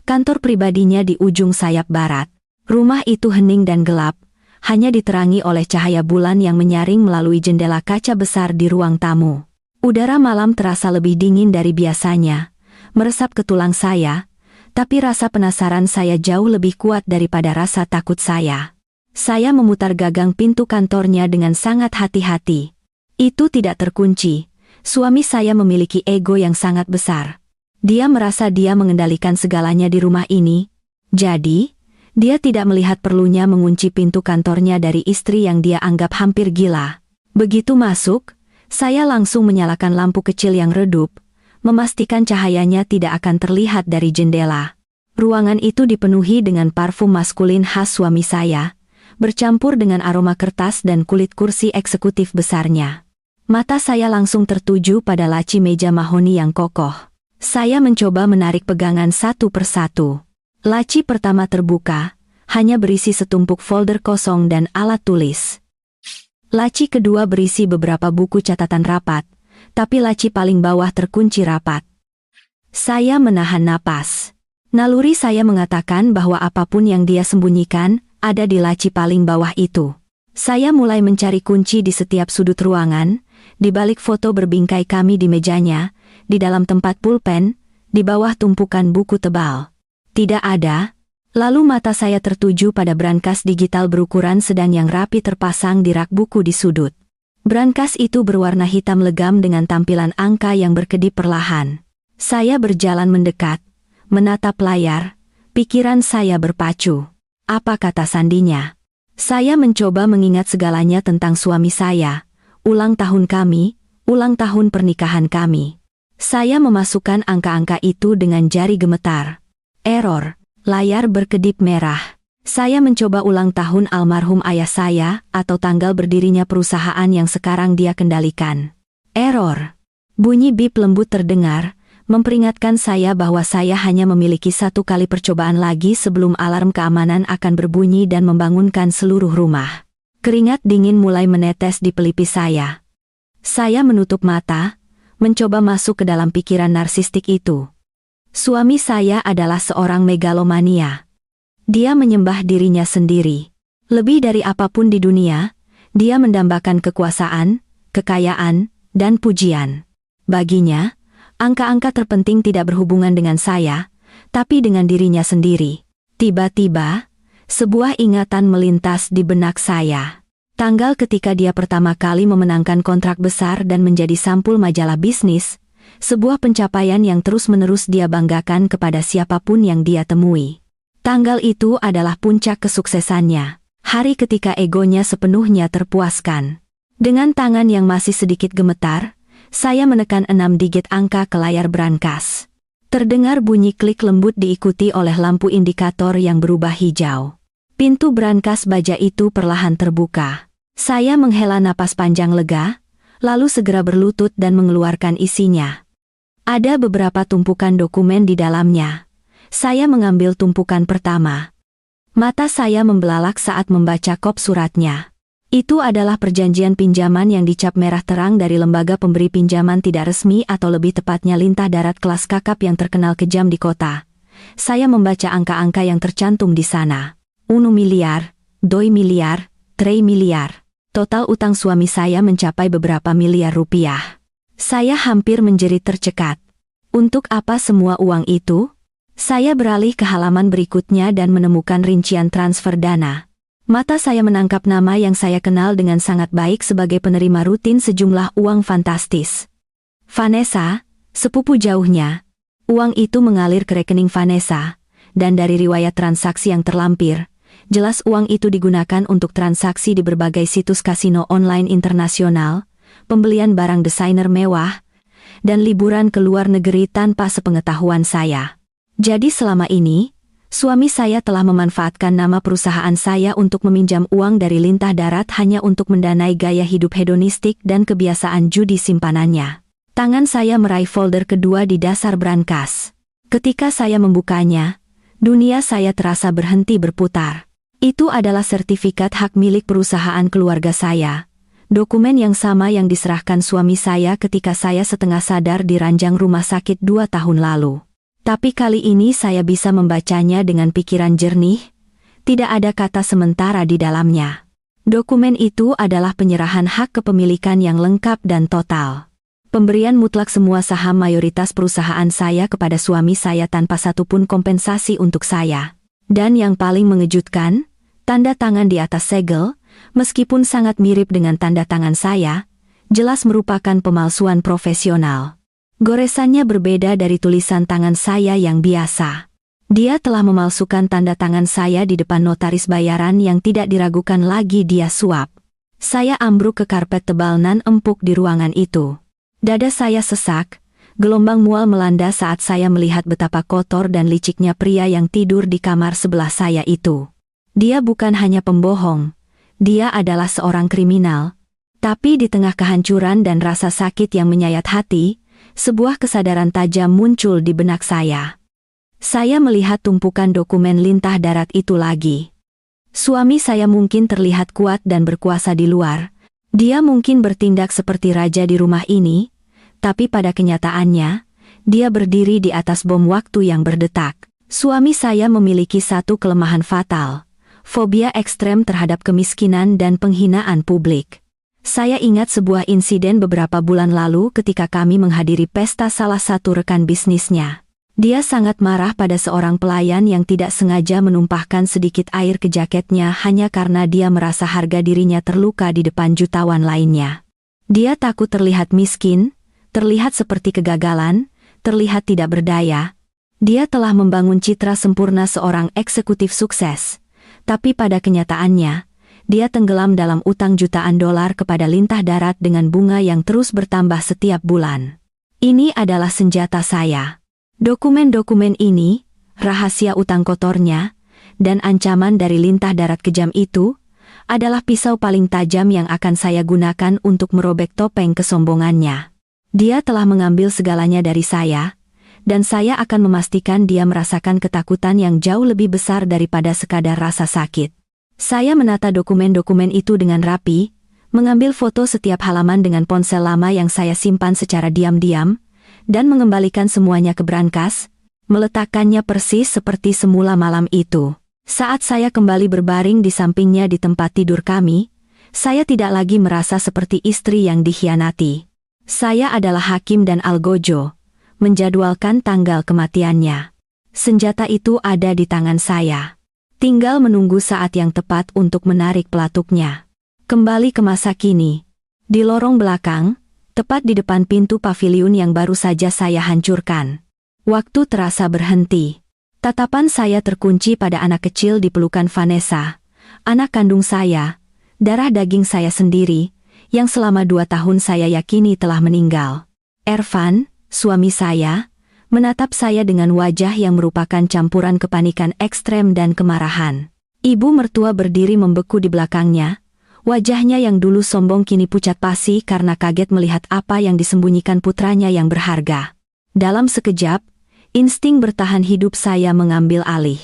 kantor pribadinya di ujung sayap barat. Rumah itu hening dan gelap, hanya diterangi oleh cahaya bulan yang menyaring melalui jendela kaca besar di ruang tamu. Udara malam terasa lebih dingin dari biasanya, meresap ke tulang saya, tapi rasa penasaran saya jauh lebih kuat daripada rasa takut saya. Saya memutar gagang pintu kantornya dengan sangat hati-hati. Itu tidak terkunci. Suami saya memiliki ego yang sangat besar. Dia merasa dia mengendalikan segalanya di rumah ini, jadi dia tidak melihat perlunya mengunci pintu kantornya dari istri yang dia anggap hampir gila. Begitu masuk, saya langsung menyalakan lampu kecil yang redup, memastikan cahayanya tidak akan terlihat dari jendela. Ruangan itu dipenuhi dengan parfum maskulin khas suami saya, bercampur dengan aroma kertas dan kulit kursi eksekutif besarnya. Mata saya langsung tertuju pada laci meja mahoni yang kokoh. Saya mencoba menarik pegangan satu persatu. Laci pertama terbuka, hanya berisi setumpuk folder kosong dan alat tulis. Laci kedua berisi beberapa buku catatan rapat, tapi laci paling bawah terkunci rapat. Saya menahan napas. Naluri saya mengatakan bahwa apapun yang dia sembunyikan, ada di laci paling bawah itu. Saya mulai mencari kunci di setiap sudut ruangan, di balik foto berbingkai kami di mejanya, di dalam tempat pulpen, di bawah tumpukan buku tebal. Tidak ada. Lalu mata saya tertuju pada brankas digital berukuran sedang yang rapi terpasang di rak buku di sudut. Brankas itu berwarna hitam legam dengan tampilan angka yang berkedip perlahan. Saya berjalan mendekat, menatap layar, pikiran saya berpacu. Apa kata sandinya? Saya mencoba mengingat segalanya tentang suami saya, ulang tahun kami, ulang tahun pernikahan kami. Saya memasukkan angka-angka itu dengan jari gemetar. Error, layar berkedip merah. Saya mencoba ulang tahun almarhum ayah saya atau tanggal berdirinya perusahaan yang sekarang dia kendalikan. Error. Bunyi bip lembut terdengar, memperingatkan saya bahwa saya hanya memiliki satu kali percobaan lagi sebelum alarm keamanan akan berbunyi dan membangunkan seluruh rumah. Keringat dingin mulai menetes di pelipis saya. Saya menutup mata, mencoba masuk ke dalam pikiran narsistik itu. Suami saya adalah seorang megalomania. Dia menyembah dirinya sendiri. Lebih dari apapun di dunia, dia mendambakan kekuasaan, kekayaan, dan pujian. Baginya, angka-angka terpenting tidak berhubungan dengan saya, tapi dengan dirinya sendiri. Tiba-tiba, sebuah ingatan melintas di benak saya. Tanggal ketika dia pertama kali memenangkan kontrak besar dan menjadi sampul majalah bisnis, sebuah pencapaian yang terus-menerus dia banggakan kepada siapapun yang dia temui. Tanggal itu adalah puncak kesuksesannya, hari ketika egonya sepenuhnya terpuaskan. Dengan tangan yang masih sedikit gemetar, saya menekan 6 digit angka ke layar brankas. Terdengar bunyi klik lembut diikuti oleh lampu indikator yang berubah hijau. Pintu brankas baja itu perlahan terbuka. Saya menghela napas panjang lega, lalu segera berlutut dan mengeluarkan isinya. Ada beberapa tumpukan dokumen di dalamnya. Saya mengambil tumpukan pertama. Mata saya membelalak saat membaca kop suratnya. Itu adalah perjanjian pinjaman yang dicap merah terang dari lembaga pemberi pinjaman tidak resmi atau lebih tepatnya lintah darat kelas kakap yang terkenal kejam di kota. Saya membaca angka-angka yang tercantum di sana. 1 miliar, 2 miliar, 3 miliar. Total utang suami saya mencapai beberapa miliar rupiah. Saya hampir menjerit tercekat. Untuk apa semua uang itu? Saya beralih ke halaman berikutnya dan menemukan rincian transfer dana. Mata saya menangkap nama yang saya kenal dengan sangat baik sebagai penerima rutin sejumlah uang fantastis. Vanessa, sepupu jauhnya. Uang itu mengalir ke rekening Vanessa, dan dari riwayat transaksi yang terlampir, jelas uang itu digunakan untuk transaksi di berbagai situs kasino online internasional, pembelian barang desainer mewah, dan liburan ke luar negeri tanpa sepengetahuan saya. Jadi selama ini, suami saya telah memanfaatkan nama perusahaan saya untuk meminjam uang dari lintah darat hanya untuk mendanai gaya hidup hedonistik dan kebiasaan judi simpanannya. Tangan saya meraih folder kedua di dasar brankas. Ketika saya membukanya, dunia saya terasa berhenti berputar. Itu adalah sertifikat hak milik perusahaan keluarga saya. Dokumen yang sama yang diserahkan suami saya ketika saya setengah sadar di ranjang rumah sakit 2 tahun lalu. Tapi kali ini saya bisa membacanya dengan pikiran jernih, tidak ada kata sementara di dalamnya. Dokumen itu adalah penyerahan hak kepemilikan yang lengkap dan total. Pemberian mutlak semua saham mayoritas perusahaan saya kepada suami saya tanpa satupun kompensasi untuk saya. Dan yang paling mengejutkan, tanda tangan di atas segel, meskipun sangat mirip dengan tanda tangan saya, jelas merupakan pemalsuan profesional. Goresannya berbeda dari tulisan tangan saya yang biasa. Dia telah memalsukan tanda tangan saya di depan notaris bayaran yang tidak diragukan lagi dia suap. Saya ambruk ke karpet tebal nan empuk di ruangan itu. Dada saya sesak, gelombang mual melanda saat saya melihat betapa kotor dan liciknya pria yang tidur di kamar sebelah saya itu. Dia bukan hanya pembohong, dia adalah seorang kriminal. Tapi di tengah kehancuran dan rasa sakit yang menyayat hati, sebuah kesadaran tajam muncul di benak saya. Saya melihat tumpukan dokumen lintah darat itu lagi. Suami saya mungkin terlihat kuat dan berkuasa di luar. Dia mungkin bertindak seperti raja di rumah ini, tapi pada kenyataannya, dia berdiri di atas bom waktu yang berdetak. Suami saya memiliki satu kelemahan fatal, fobia ekstrem terhadap kemiskinan dan penghinaan publik. Saya ingat sebuah insiden beberapa bulan lalu ketika kami menghadiri pesta salah satu rekan bisnisnya. Dia sangat marah pada seorang pelayan yang tidak sengaja menumpahkan sedikit air ke jaketnya hanya karena dia merasa harga dirinya terluka di depan jutawan lainnya. Dia takut terlihat miskin, terlihat seperti kegagalan, terlihat tidak berdaya. Dia telah membangun citra sempurna seorang eksekutif sukses. Tapi pada kenyataannya, dia tenggelam dalam utang jutaan dolar kepada lintah darat dengan bunga yang terus bertambah setiap bulan. Ini adalah senjata saya. Dokumen-dokumen ini, rahasia utang kotornya, dan ancaman dari lintah darat kejam itu, adalah pisau paling tajam yang akan saya gunakan untuk merobek topeng kesombongannya. Dia telah mengambil segalanya dari saya, dan saya akan memastikan dia merasakan ketakutan yang jauh lebih besar daripada sekadar rasa sakit. Saya menata dokumen-dokumen itu dengan rapi, mengambil foto setiap halaman dengan ponsel lama yang saya simpan secara diam-diam, dan mengembalikan semuanya ke brankas, meletakkannya persis seperti semula malam itu. Saat saya kembali berbaring di sampingnya di tempat tidur kami, saya tidak lagi merasa seperti istri yang dikhianati. Saya adalah hakim dan algojo, menjadwalkan tanggal kematiannya. Senjata itu ada di tangan saya. Tinggal menunggu saat yang tepat untuk menarik pelatuknya. Kembali ke masa kini. Di lorong belakang, tepat di depan pintu paviliun yang baru saja saya hancurkan. Waktu terasa berhenti. Tatapan saya terkunci pada anak kecil di pelukan Vanessa, anak kandung saya, darah daging saya sendiri, yang selama 2 tahun saya yakini telah meninggal. Ervan, suami saya, menatap saya dengan wajah yang merupakan campuran kepanikan ekstrem dan kemarahan. Ibu mertua berdiri membeku di belakangnya. Wajahnya yang dulu sombong kini pucat pasi karena kaget melihat apa yang disembunyikan putranya yang berharga. Dalam sekejap, insting bertahan hidup saya mengambil alih.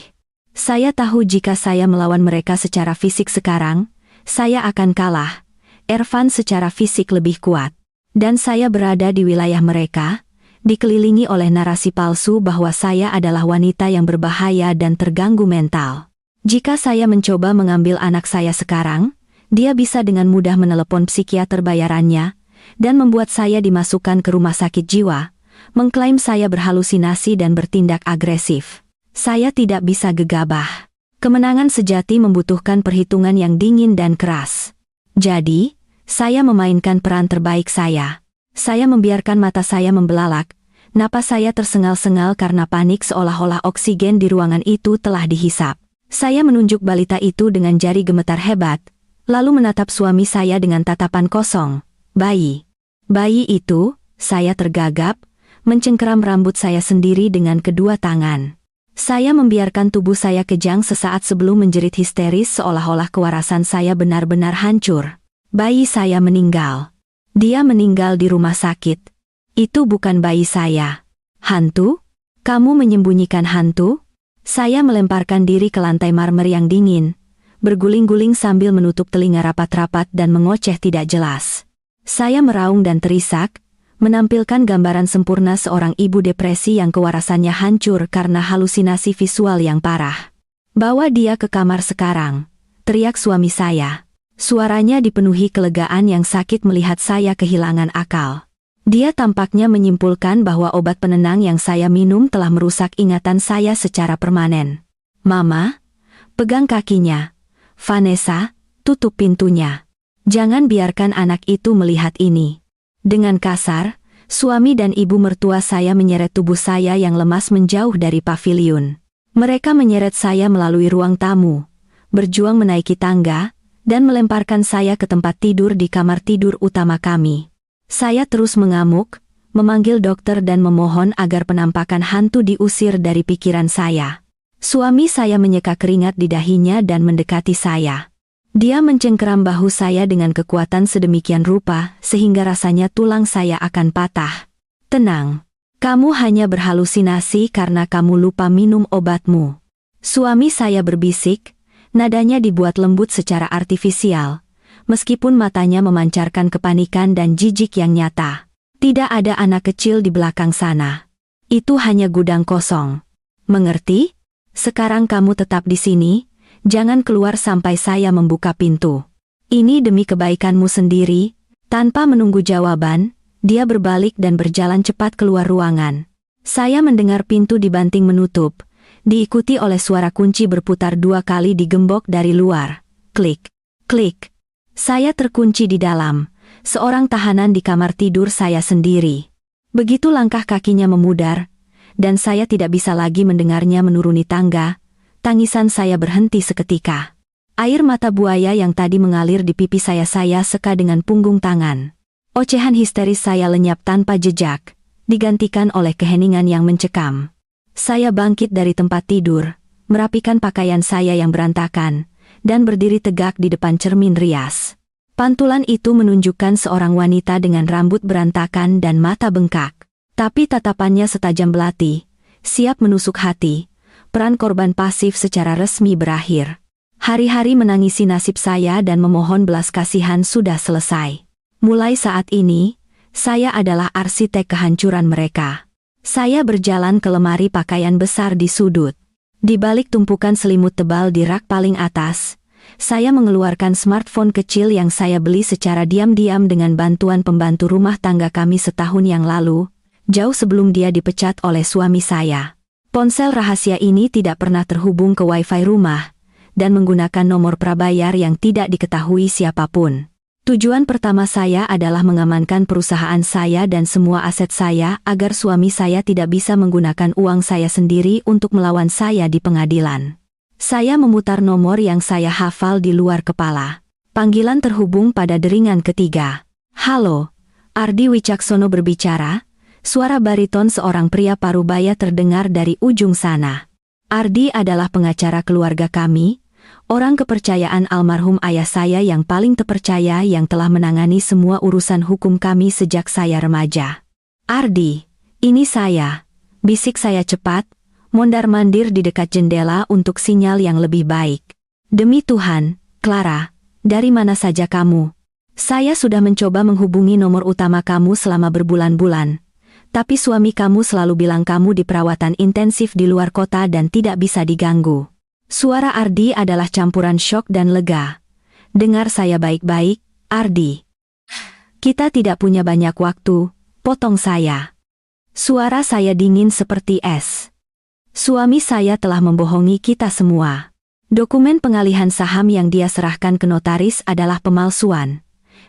Saya tahu jika saya melawan mereka secara fisik sekarang, saya akan kalah. Ervan secara fisik lebih kuat. Dan saya berada di wilayah mereka, dikelilingi oleh narasi palsu bahwa saya adalah wanita yang berbahaya dan terganggu mental. Jika saya mencoba mengambil anak saya sekarang, dia bisa dengan mudah menelepon psikiater bayarannya, dan membuat saya dimasukkan ke rumah sakit jiwa, mengklaim saya berhalusinasi dan bertindak agresif. Saya tidak bisa gegabah. Kemenangan sejati membutuhkan perhitungan yang dingin dan keras. Jadi, saya memainkan peran terbaik saya. Saya membiarkan mata saya membelalak, napas saya tersengal-sengal karena panik seolah-olah oksigen di ruangan itu telah dihisap. Saya menunjuk balita itu dengan jari gemetar hebat, lalu menatap suami saya dengan tatapan kosong. Bayi. Bayi itu, saya tergagap, mencengkeram rambut saya sendiri dengan kedua tangan. Saya membiarkan tubuh saya kejang sesaat sebelum menjerit histeris seolah-olah kewarasan saya benar-benar hancur. Bayi saya meninggal. Dia meninggal di rumah sakit. Itu bukan bayi saya. Hantu? Kamu menyembunyikan hantu? Saya melemparkan diri ke lantai marmer yang dingin, berguling-guling sambil menutup telinga rapat-rapat dan mengoceh tidak jelas. Saya meraung dan terisak, menampilkan gambaran sempurna seorang ibu depresi yang kewarasannya hancur karena halusinasi visual yang parah. Bawa dia ke kamar sekarang, teriak suami saya. Suaranya dipenuhi kelegaan yang sakit melihat saya kehilangan akal. Dia tampaknya menyimpulkan bahwa obat penenang yang saya minum telah merusak ingatan saya secara permanen. Mama, pegang kakinya. Vanessa, tutup pintunya. Jangan biarkan anak itu melihat ini. Dengan kasar, suami dan ibu mertua saya menyeret tubuh saya yang lemas menjauh dari paviliun. Mereka menyeret saya melalui ruang tamu, berjuang menaiki tangga, dan melemparkan saya ke tempat tidur di kamar tidur utama kami. Saya terus mengamuk, memanggil dokter dan memohon agar penampakan hantu diusir dari pikiran saya. Suami saya menyeka keringat di dahinya dan mendekati saya. Dia mencengkeram bahu saya dengan kekuatan sedemikian rupa sehingga rasanya tulang saya akan patah. "Tenang. Kamu hanya berhalusinasi karena kamu lupa minum obatmu." Suami saya berbisik, nadanya dibuat lembut secara artifisial, meskipun matanya memancarkan kepanikan dan jijik yang nyata. "Tidak ada anak kecil di belakang sana. Itu hanya gudang kosong. Mengerti? Sekarang kamu tetap di sini, jangan keluar sampai saya membuka pintu." "Ini demi kebaikanmu sendiri." Tanpa menunggu jawaban, dia berbalik dan berjalan cepat keluar ruangan. Saya mendengar pintu dibanting menutup, diikuti oleh suara kunci berputar 2 kali digembok dari luar. Klik, klik. Saya terkunci di dalam, seorang tahanan di kamar tidur saya sendiri. Begitu langkah kakinya memudar, dan saya tidak bisa lagi mendengarnya menuruni tangga, tangisan saya berhenti seketika. Air mata buaya yang tadi mengalir di pipi saya seka dengan punggung tangan. Ocehan histeris saya lenyap tanpa jejak, digantikan oleh keheningan yang mencekam. Saya bangkit dari tempat tidur, merapikan pakaian saya yang berantakan, dan berdiri tegak di depan cermin rias. Pantulan itu menunjukkan seorang wanita dengan rambut berantakan dan mata bengkak. Tapi tatapannya setajam belati, siap menusuk hati. Peran korban pasif secara resmi berakhir. Hari-hari menangisi nasib saya dan memohon belas kasihan sudah selesai. Mulai saat ini, saya adalah arsitek kehancuran mereka. Saya berjalan ke lemari pakaian besar di sudut. Di balik tumpukan selimut tebal di rak paling atas, saya mengeluarkan smartphone kecil yang saya beli secara diam-diam dengan bantuan pembantu rumah tangga kami setahun yang lalu, jauh sebelum dia dipecat oleh suami saya. Ponsel rahasia ini tidak pernah terhubung ke wifi rumah, dan menggunakan nomor prabayar yang tidak diketahui siapapun. Tujuan pertama saya adalah mengamankan perusahaan saya dan semua aset saya agar suami saya tidak bisa menggunakan uang saya sendiri untuk melawan saya di pengadilan. Saya memutar nomor yang saya hafal di luar kepala. Panggilan terhubung pada deringan ketiga. "Halo, Ardi Wicaksono berbicara." Suara bariton seorang pria parubaya terdengar dari ujung sana. Ardi adalah pengacara keluarga kami, orang kepercayaan almarhum ayah saya yang paling terpercaya yang telah menangani semua urusan hukum kami sejak saya remaja. "Ardi, ini saya," bisik saya cepat, mondar-mandir di dekat jendela untuk sinyal yang lebih baik. "Demi Tuhan, Clara, dari mana saja kamu? Saya sudah mencoba menghubungi nomor utama kamu selama berbulan-bulan. Tapi suami kamu selalu bilang kamu di perawatan intensif di luar kota dan tidak bisa diganggu." Suara Ardi adalah campuran syok dan lega. "Dengar saya baik-baik, Ardi. Kita tidak punya banyak waktu," potong saya. Suara saya dingin seperti es. "Suami saya telah membohongi kita semua. Dokumen pengalihan saham yang dia serahkan ke notaris adalah pemalsuan.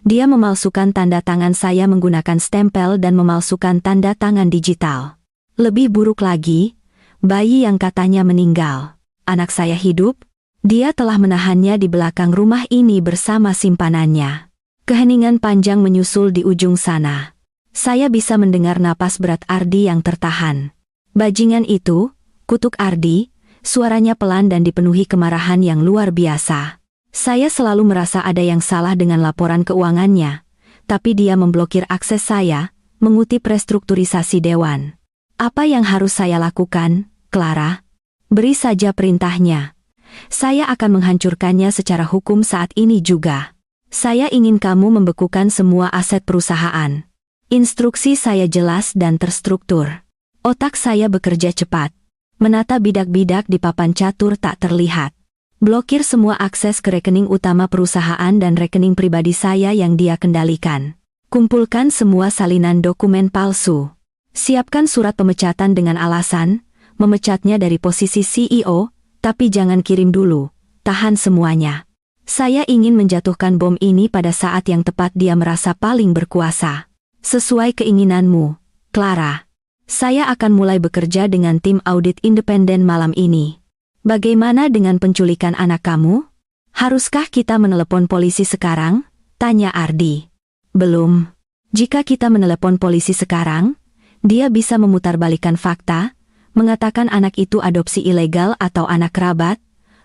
Dia memalsukan tanda tangan saya menggunakan stempel dan memalsukan tanda tangan digital. Lebih buruk lagi, bayi yang katanya meninggal. Anak saya hidup, dia telah menahannya di belakang rumah ini bersama simpanannya." Keheningan panjang menyusul di ujung sana. Saya bisa mendengar napas berat Ardi yang tertahan. "Bajingan itu," kutuk Ardi, suaranya pelan dan dipenuhi kemarahan yang luar biasa. Saya selalu merasa ada yang salah dengan laporan keuangannya, tapi dia memblokir akses saya, mengutip restrukturisasi dewan. Apa yang harus saya lakukan, Clara? Beri saja perintahnya. Saya akan menghancurkannya secara hukum saat ini juga. Saya ingin kamu membekukan semua aset perusahaan. Instruksi saya jelas dan terstruktur. Otak saya bekerja cepat. Menata bidak-bidak di papan catur tak terlihat. Blokir semua akses ke rekening utama perusahaan dan rekening pribadi saya yang dia kendalikan. Kumpulkan semua salinan dokumen palsu. Siapkan surat pemecatan dengan alasan, memecatnya dari posisi CEO, tapi jangan kirim dulu, tahan semuanya. Saya ingin menjatuhkan bom ini pada saat yang tepat dia merasa paling berkuasa. Sesuai keinginanmu, Clara. Saya akan mulai bekerja dengan tim audit independen malam ini. Bagaimana dengan penculikan anak kamu? Haruskah kita menelepon polisi sekarang? Tanya Ardi. Belum. Jika kita menelepon polisi sekarang, dia bisa memutarbalikkan fakta, mengatakan anak itu adopsi ilegal atau anak kerabat,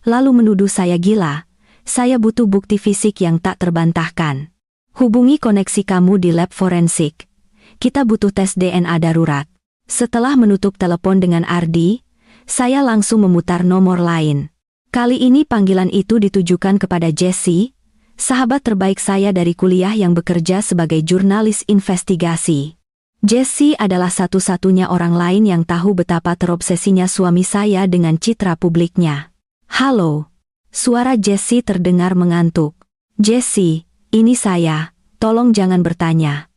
lalu menuduh saya gila. Saya butuh bukti fisik yang tak terbantahkan. Hubungi koneksi kamu di lab forensik. Kita butuh tes DNA darurat. Setelah menutup telepon dengan Ardi, saya langsung memutar nomor lain. Kali ini panggilan itu ditujukan kepada Jessie, sahabat terbaik saya dari kuliah yang bekerja sebagai jurnalis investigasi. Jessie adalah satu-satunya orang lain yang tahu betapa terobsesinya suami saya dengan citra publiknya. Halo. Suara Jessie terdengar mengantuk. Jessie, ini saya, tolong jangan bertanya.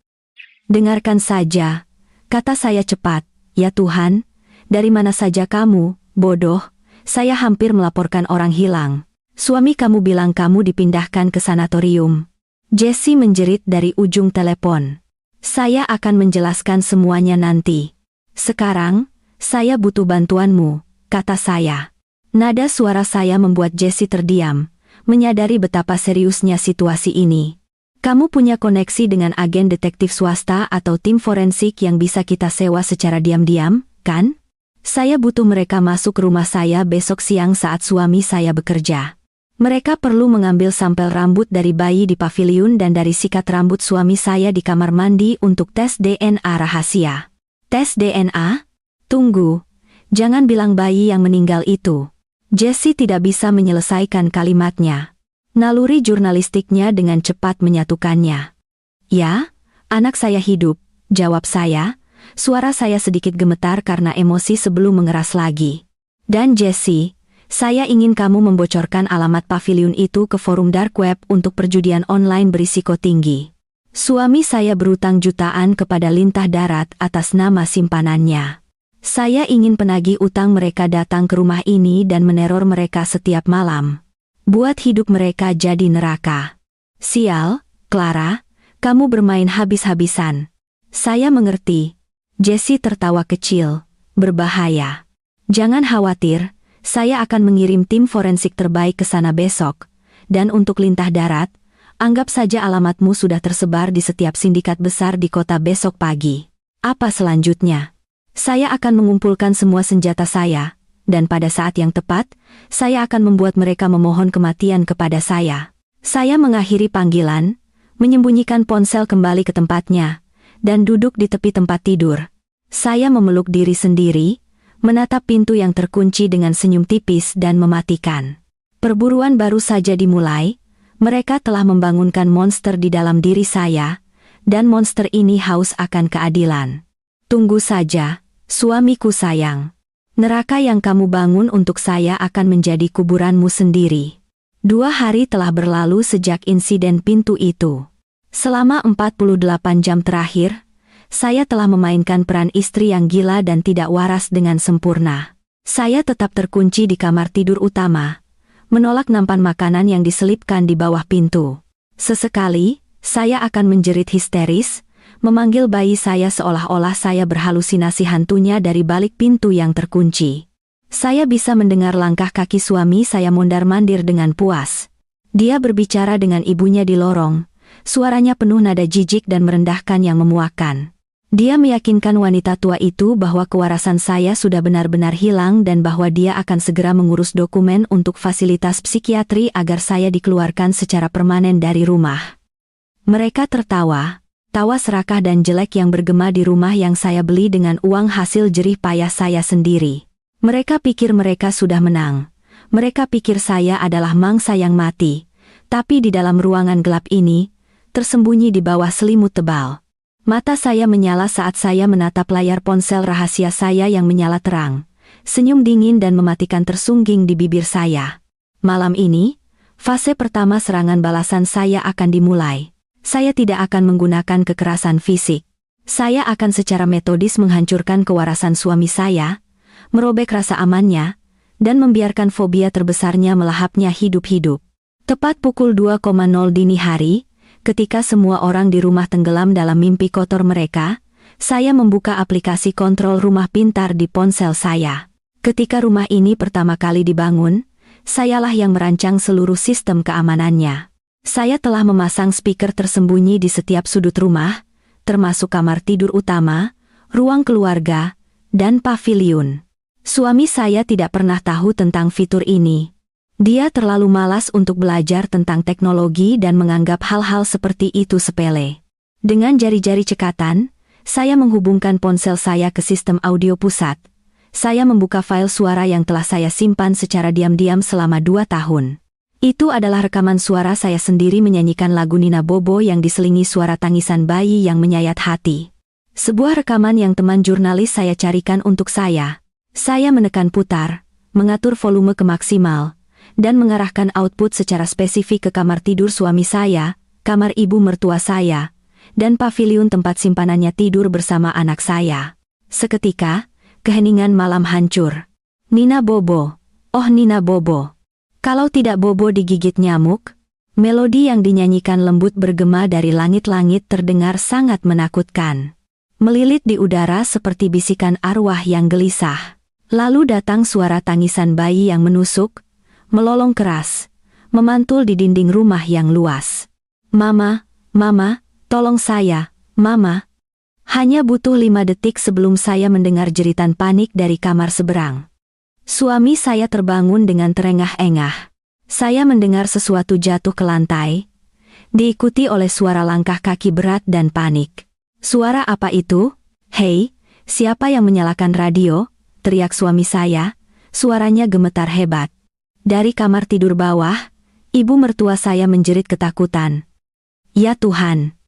Dengarkan saja, kata saya cepat. Ya Tuhan, dari mana saja kamu, bodoh? Saya hampir melaporkan orang hilang. Suami kamu bilang kamu dipindahkan ke sanatorium. Jessie menjerit dari ujung telepon. Saya akan menjelaskan semuanya nanti. Sekarang, saya butuh bantuanmu, kata saya. Nada suara saya membuat Jessie terdiam, menyadari betapa seriusnya situasi ini. Kamu punya koneksi dengan agen detektif swasta atau tim forensik yang bisa kita sewa secara diam-diam, kan? Saya butuh mereka masuk ke rumah saya besok siang saat suami saya bekerja. Mereka perlu mengambil sampel rambut dari bayi di paviliun dan dari sikat rambut suami saya di kamar mandi untuk tes DNA rahasia. Tes DNA? Tunggu. Jangan bilang bayi yang meninggal itu. Jessie tidak bisa menyelesaikan kalimatnya. Naluri jurnalistiknya dengan cepat menyatukannya. Ya, anak saya hidup, jawab saya. Suara saya sedikit gemetar karena emosi sebelum mengeras lagi. Dan Jessie, saya ingin kamu membocorkan alamat paviliun itu ke forum dark web untuk perjudian online berisiko tinggi. Suami saya berutang jutaan kepada Lintah Darat atas nama simpanannya. Saya ingin penagih utang mereka datang ke rumah ini dan meneror mereka setiap malam. Buat hidup mereka jadi neraka. Sial, Clara, kamu bermain habis-habisan. Saya mengerti. Jessie tertawa kecil. Berbahaya. Jangan khawatir, saya akan mengirim tim forensik terbaik ke sana besok. Dan untuk Lintah Darat, anggap saja alamatmu sudah tersebar di setiap sindikat besar di kota besok pagi. Apa selanjutnya? Saya akan mengumpulkan semua senjata saya, dan pada saat yang tepat, saya akan membuat mereka memohon kematian kepada saya. Saya mengakhiri panggilan, menyembunyikan ponsel kembali ke tempatnya, dan duduk di tepi tempat tidur. Saya memeluk diri sendiri, menatap pintu yang terkunci dengan senyum tipis dan mematikan. Perburuan baru saja dimulai, mereka telah membangunkan monster di dalam diri saya, dan monster ini haus akan keadilan. Tunggu saja, suamiku sayang. Neraka yang kamu bangun untuk saya akan menjadi kuburanmu sendiri. 2 hari telah berlalu sejak insiden pintu itu. Selama 48 jam terakhir, saya telah memainkan peran istri yang gila dan tidak waras dengan sempurna. Saya tetap terkunci di kamar tidur utama, menolak nampan makanan yang diselipkan di bawah pintu. Sesekali, saya akan menjerit histeris, memanggil bayi saya seolah-olah saya berhalusinasi hantunya dari balik pintu yang terkunci. Saya bisa mendengar langkah kaki suami saya mondar-mandir dengan puas. Dia berbicara dengan ibunya di lorong. Suaranya penuh nada jijik dan merendahkan yang memuakkan. Dia meyakinkan wanita tua itu bahwa kewarasan saya sudah benar-benar hilang dan bahwa dia akan segera mengurus dokumen untuk fasilitas psikiatri agar saya dikeluarkan secara permanen dari rumah. Mereka tertawa, tawa serakah dan jelek yang bergema di rumah yang saya beli dengan uang hasil jerih payah saya sendiri. Mereka pikir mereka sudah menang. Mereka pikir saya adalah mangsa yang mati. Tapi di dalam ruangan gelap ini, tersembunyi di bawah selimut tebal. Mata saya menyala saat saya menatap layar ponsel rahasia saya yang menyala terang. Senyum dingin dan mematikan tersungging di bibir saya. Malam ini, fase pertama serangan balasan saya akan dimulai. Saya tidak akan menggunakan kekerasan fisik. Saya akan secara metodis menghancurkan kewarasan suami saya, merobek rasa amannya, dan membiarkan fobia terbesarnya melahapnya hidup-hidup. Tepat pukul 2.00 dini hari, ketika semua orang di rumah tenggelam dalam mimpi kotor mereka, saya membuka aplikasi kontrol rumah pintar di ponsel saya. Ketika rumah ini pertama kali dibangun, sayalah yang merancang seluruh sistem keamanannya. Saya telah memasang speaker tersembunyi di setiap sudut rumah, termasuk kamar tidur utama, ruang keluarga, dan paviliun. Suami saya tidak pernah tahu tentang fitur ini. Dia terlalu malas untuk belajar tentang teknologi dan menganggap hal-hal seperti itu sepele. Dengan jari-jari cekatan, saya menghubungkan ponsel saya ke sistem audio pusat. Saya membuka file suara yang telah saya simpan secara diam-diam selama 2 tahun. Itu adalah rekaman suara saya sendiri menyanyikan lagu Nina Bobo yang diselingi suara tangisan bayi yang menyayat hati. Sebuah rekaman yang teman jurnalis saya carikan untuk saya. Saya menekan putar, mengatur volume ke maksimal, dan mengarahkan output secara spesifik ke kamar tidur suami saya, kamar ibu mertua saya, dan paviliun tempat simpanannya tidur bersama anak saya. Seketika, keheningan malam hancur. Nina Bobo, oh Nina Bobo. Kalau tidak Bobo digigit nyamuk, melodi yang dinyanyikan lembut bergema dari langit-langit terdengar sangat menakutkan. Melilit di udara seperti bisikan arwah yang gelisah. Lalu datang suara tangisan bayi yang menusuk, melolong keras, memantul di dinding rumah yang luas. Mama, Mama, tolong saya, Mama. Hanya butuh 5 detik sebelum saya mendengar jeritan panik dari kamar seberang. Suami saya terbangun dengan terengah-engah. Saya mendengar sesuatu jatuh ke lantai, diikuti oleh suara langkah kaki berat dan panik. Suara apa itu? Hei, siapa yang menyalakan radio? Teriak suami saya, suaranya gemetar hebat. Dari kamar tidur bawah, ibu mertua saya menjerit ketakutan. Ya Tuhan!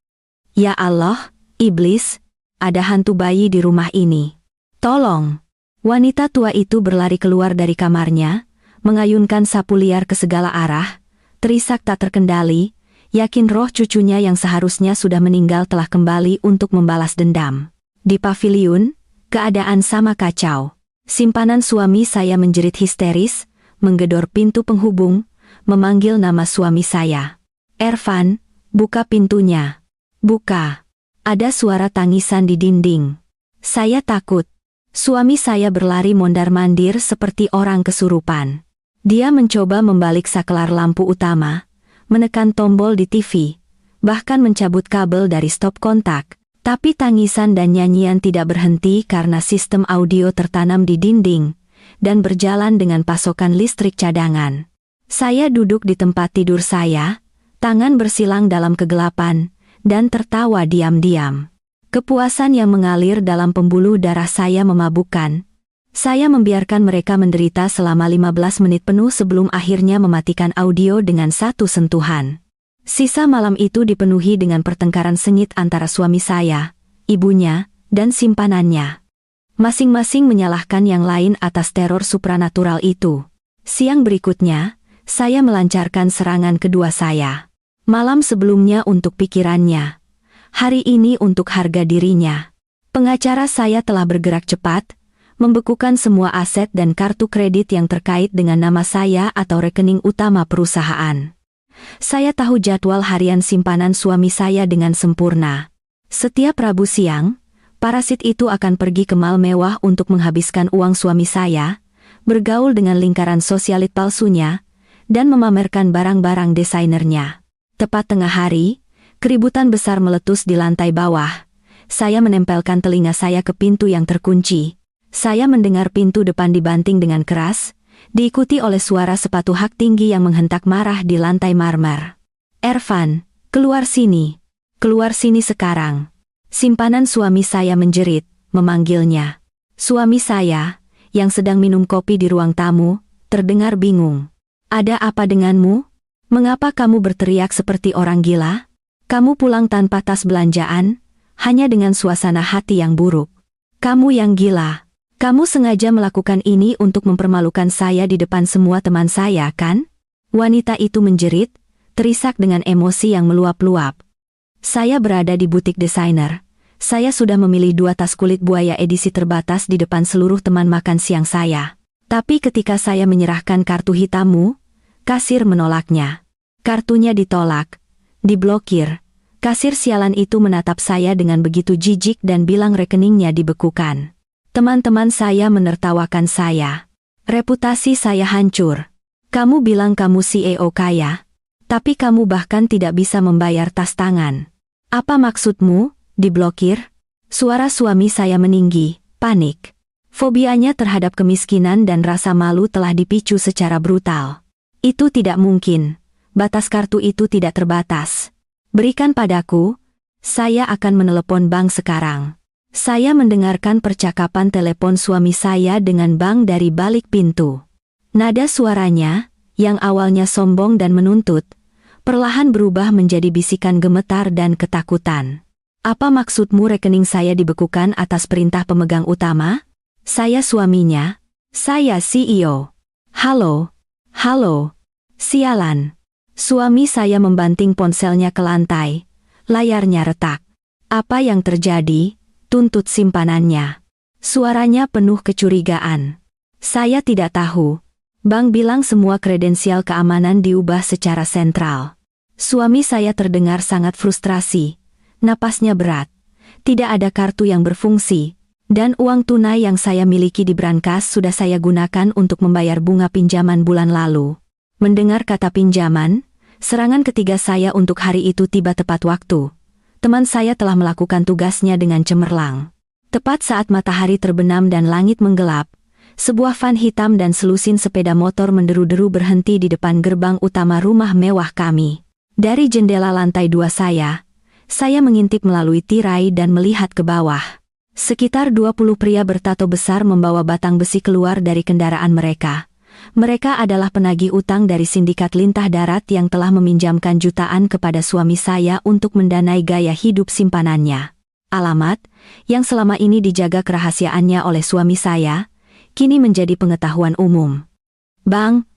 Ya Allah, iblis! Ada hantu bayi di rumah ini. Tolong! Wanita tua itu berlari keluar dari kamarnya, mengayunkan sapu liar ke segala arah, terisak tak terkendali, yakin roh cucunya yang seharusnya sudah meninggal telah kembali untuk membalas dendam. Di paviliun, keadaan sama kacau. Simpanan suami saya menjerit histeris, menggedor pintu penghubung, memanggil nama suami saya. Ervan, buka pintunya. Buka. Ada suara tangisan di dinding. Saya takut. Suami saya berlari mondar-mandir seperti orang kesurupan. Dia mencoba membalik saklar lampu utama, menekan tombol di TV, bahkan mencabut kabel dari stop kontak. Tapi tangisan dan nyanyian tidak berhenti karena sistem audio tertanam di dinding, dan berjalan dengan pasokan listrik cadangan. Saya duduk di tempat tidur saya, tangan bersilang dalam kegelapan, dan tertawa diam-diam. Kepuasan yang mengalir dalam pembuluh darah saya memabukkan. Saya membiarkan mereka menderita selama 15 menit penuh sebelum akhirnya mematikan audio dengan satu sentuhan. Sisa malam itu dipenuhi dengan pertengkaran sengit antara suami saya, ibunya, dan simpanannya. Masing-masing menyalahkan yang lain atas teror supranatural itu. Siang berikutnya, saya melancarkan serangan kedua saya. Malam sebelumnya untuk pikirannya. Hari ini untuk harga dirinya. Pengacara saya telah bergerak cepat, membekukan semua aset dan kartu kredit yang terkait dengan nama saya atau rekening utama perusahaan. Saya tahu jadwal harian simpanan suami saya dengan sempurna. Setiap Rabu siang, parasit itu akan pergi ke mal mewah untuk menghabiskan uang suami saya, bergaul dengan lingkaran sosialit palsunya, dan memamerkan barang-barang desainernya. Tepat tengah hari, keributan besar meletus di lantai bawah. Saya menempelkan telinga saya ke pintu yang terkunci. Saya mendengar pintu depan dibanting dengan keras, diikuti oleh suara sepatu hak tinggi yang menghentak marah di lantai marmer. Ervan, keluar sini. Keluar sini sekarang. Simpanan suami saya menjerit, memanggilnya. Suami saya, yang sedang minum kopi di ruang tamu, terdengar bingung. Ada apa denganmu? Mengapa kamu berteriak seperti orang gila? Kamu pulang tanpa tas belanjaan, hanya dengan suasana hati yang buruk. Kamu yang gila. Kamu sengaja melakukan ini untuk mempermalukan saya di depan semua teman saya, kan? Wanita itu menjerit, terisak dengan emosi yang meluap-luap. Saya berada di butik desainer. Saya sudah memilih 2 tas kulit buaya edisi terbatas di depan seluruh teman makan siang saya. Tapi ketika saya menyerahkan kartu hitammu, kasir menolaknya. Kartunya ditolak, diblokir. Kasir sialan itu menatap saya dengan begitu jijik dan bilang rekeningnya dibekukan. Teman-teman saya menertawakan saya. Reputasi saya hancur. Kamu bilang kamu CEO kaya, tapi kamu bahkan tidak bisa membayar tas tangan. Apa maksudmu, diblokir? Suara suami saya meninggi, panik. Fobianya terhadap kemiskinan dan rasa malu telah dipicu secara brutal. Itu tidak mungkin. Batas kartu itu tidak terbatas. Berikan padaku, saya akan menelepon bank sekarang. Saya mendengarkan percakapan telepon suami saya dengan bank dari balik pintu. Nada suaranya, yang awalnya sombong dan menuntut, perlahan berubah menjadi bisikan gemetar dan ketakutan. Apa maksudmu rekening saya dibekukan atas perintah pemegang utama? Saya suaminya. Saya CEO. Halo. Sialan. Suami saya membanting ponselnya ke lantai. Layarnya retak. Apa yang terjadi? Tuntut simpanannya. Suaranya penuh kecurigaan. Saya tidak tahu. Bank bilang semua kredensial keamanan diubah secara sentral. Suami saya terdengar sangat frustrasi. Napasnya berat. Tidak ada kartu yang berfungsi. Dan uang tunai yang saya miliki di brankas sudah saya gunakan untuk membayar bunga pinjaman bulan lalu. Mendengar kata pinjaman, serangan ketiga saya untuk hari itu tiba tepat waktu. Teman saya telah melakukan tugasnya dengan cemerlang. Tepat saat matahari terbenam dan langit menggelap, sebuah van hitam dan selusin sepeda motor menderu-deru berhenti di depan gerbang utama rumah mewah kami. Dari jendela lantai 2 saya mengintip melalui tirai dan melihat ke bawah. Sekitar 20 pria bertato besar membawa batang besi keluar dari kendaraan mereka. Mereka adalah penagih utang dari sindikat lintah darat yang telah meminjamkan jutaan kepada suami saya untuk mendanai gaya hidup simpanannya. Alamat, yang selama ini dijaga kerahasiaannya oleh suami saya, kini menjadi pengetahuan umum. Bang.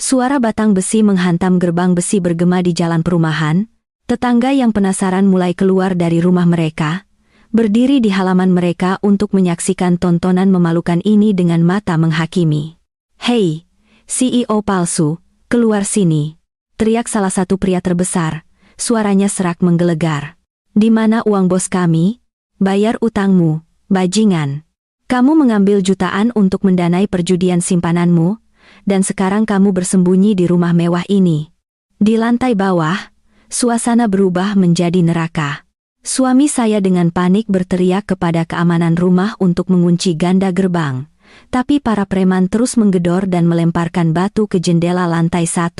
Suara batang besi menghantam gerbang besi bergema di jalan perumahan. Tetangga yang penasaran mulai keluar dari rumah mereka, berdiri di halaman mereka untuk menyaksikan tontonan memalukan ini dengan mata menghakimi. Hei, CEO palsu, keluar sini, teriak salah satu pria terbesar, suaranya serak menggelegar. Di mana uang bos kami? Bayar utangmu, bajingan. Kamu mengambil jutaan untuk mendanai perjudian simpananmu, dan sekarang kamu bersembunyi di rumah mewah ini. Di lantai bawah, suasana berubah menjadi neraka. Suami saya dengan panik berteriak kepada keamanan rumah untuk mengunci ganda gerbang, tapi para preman terus menggedor dan melemparkan batu ke jendela lantai 1.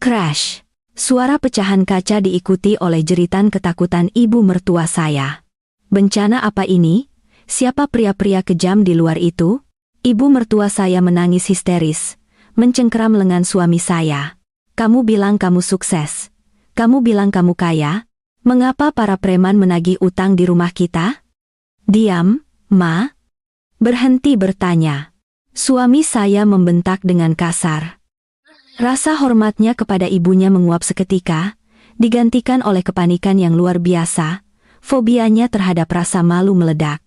Crash! Suara pecahan kaca diikuti oleh jeritan ketakutan ibu mertua saya. Bencana apa ini? Siapa pria-pria kejam di luar itu? Ibu mertua saya menangis histeris, mencengkeram lengan suami saya. Kamu bilang kamu sukses. Kamu bilang kamu kaya. Mengapa para preman menagih utang di rumah kita? Diam, Ma. Berhenti bertanya. Suami saya membentak dengan kasar. Rasa hormatnya kepada ibunya menguap seketika, digantikan oleh kepanikan yang luar biasa. Fobianya terhadap rasa malu meledak.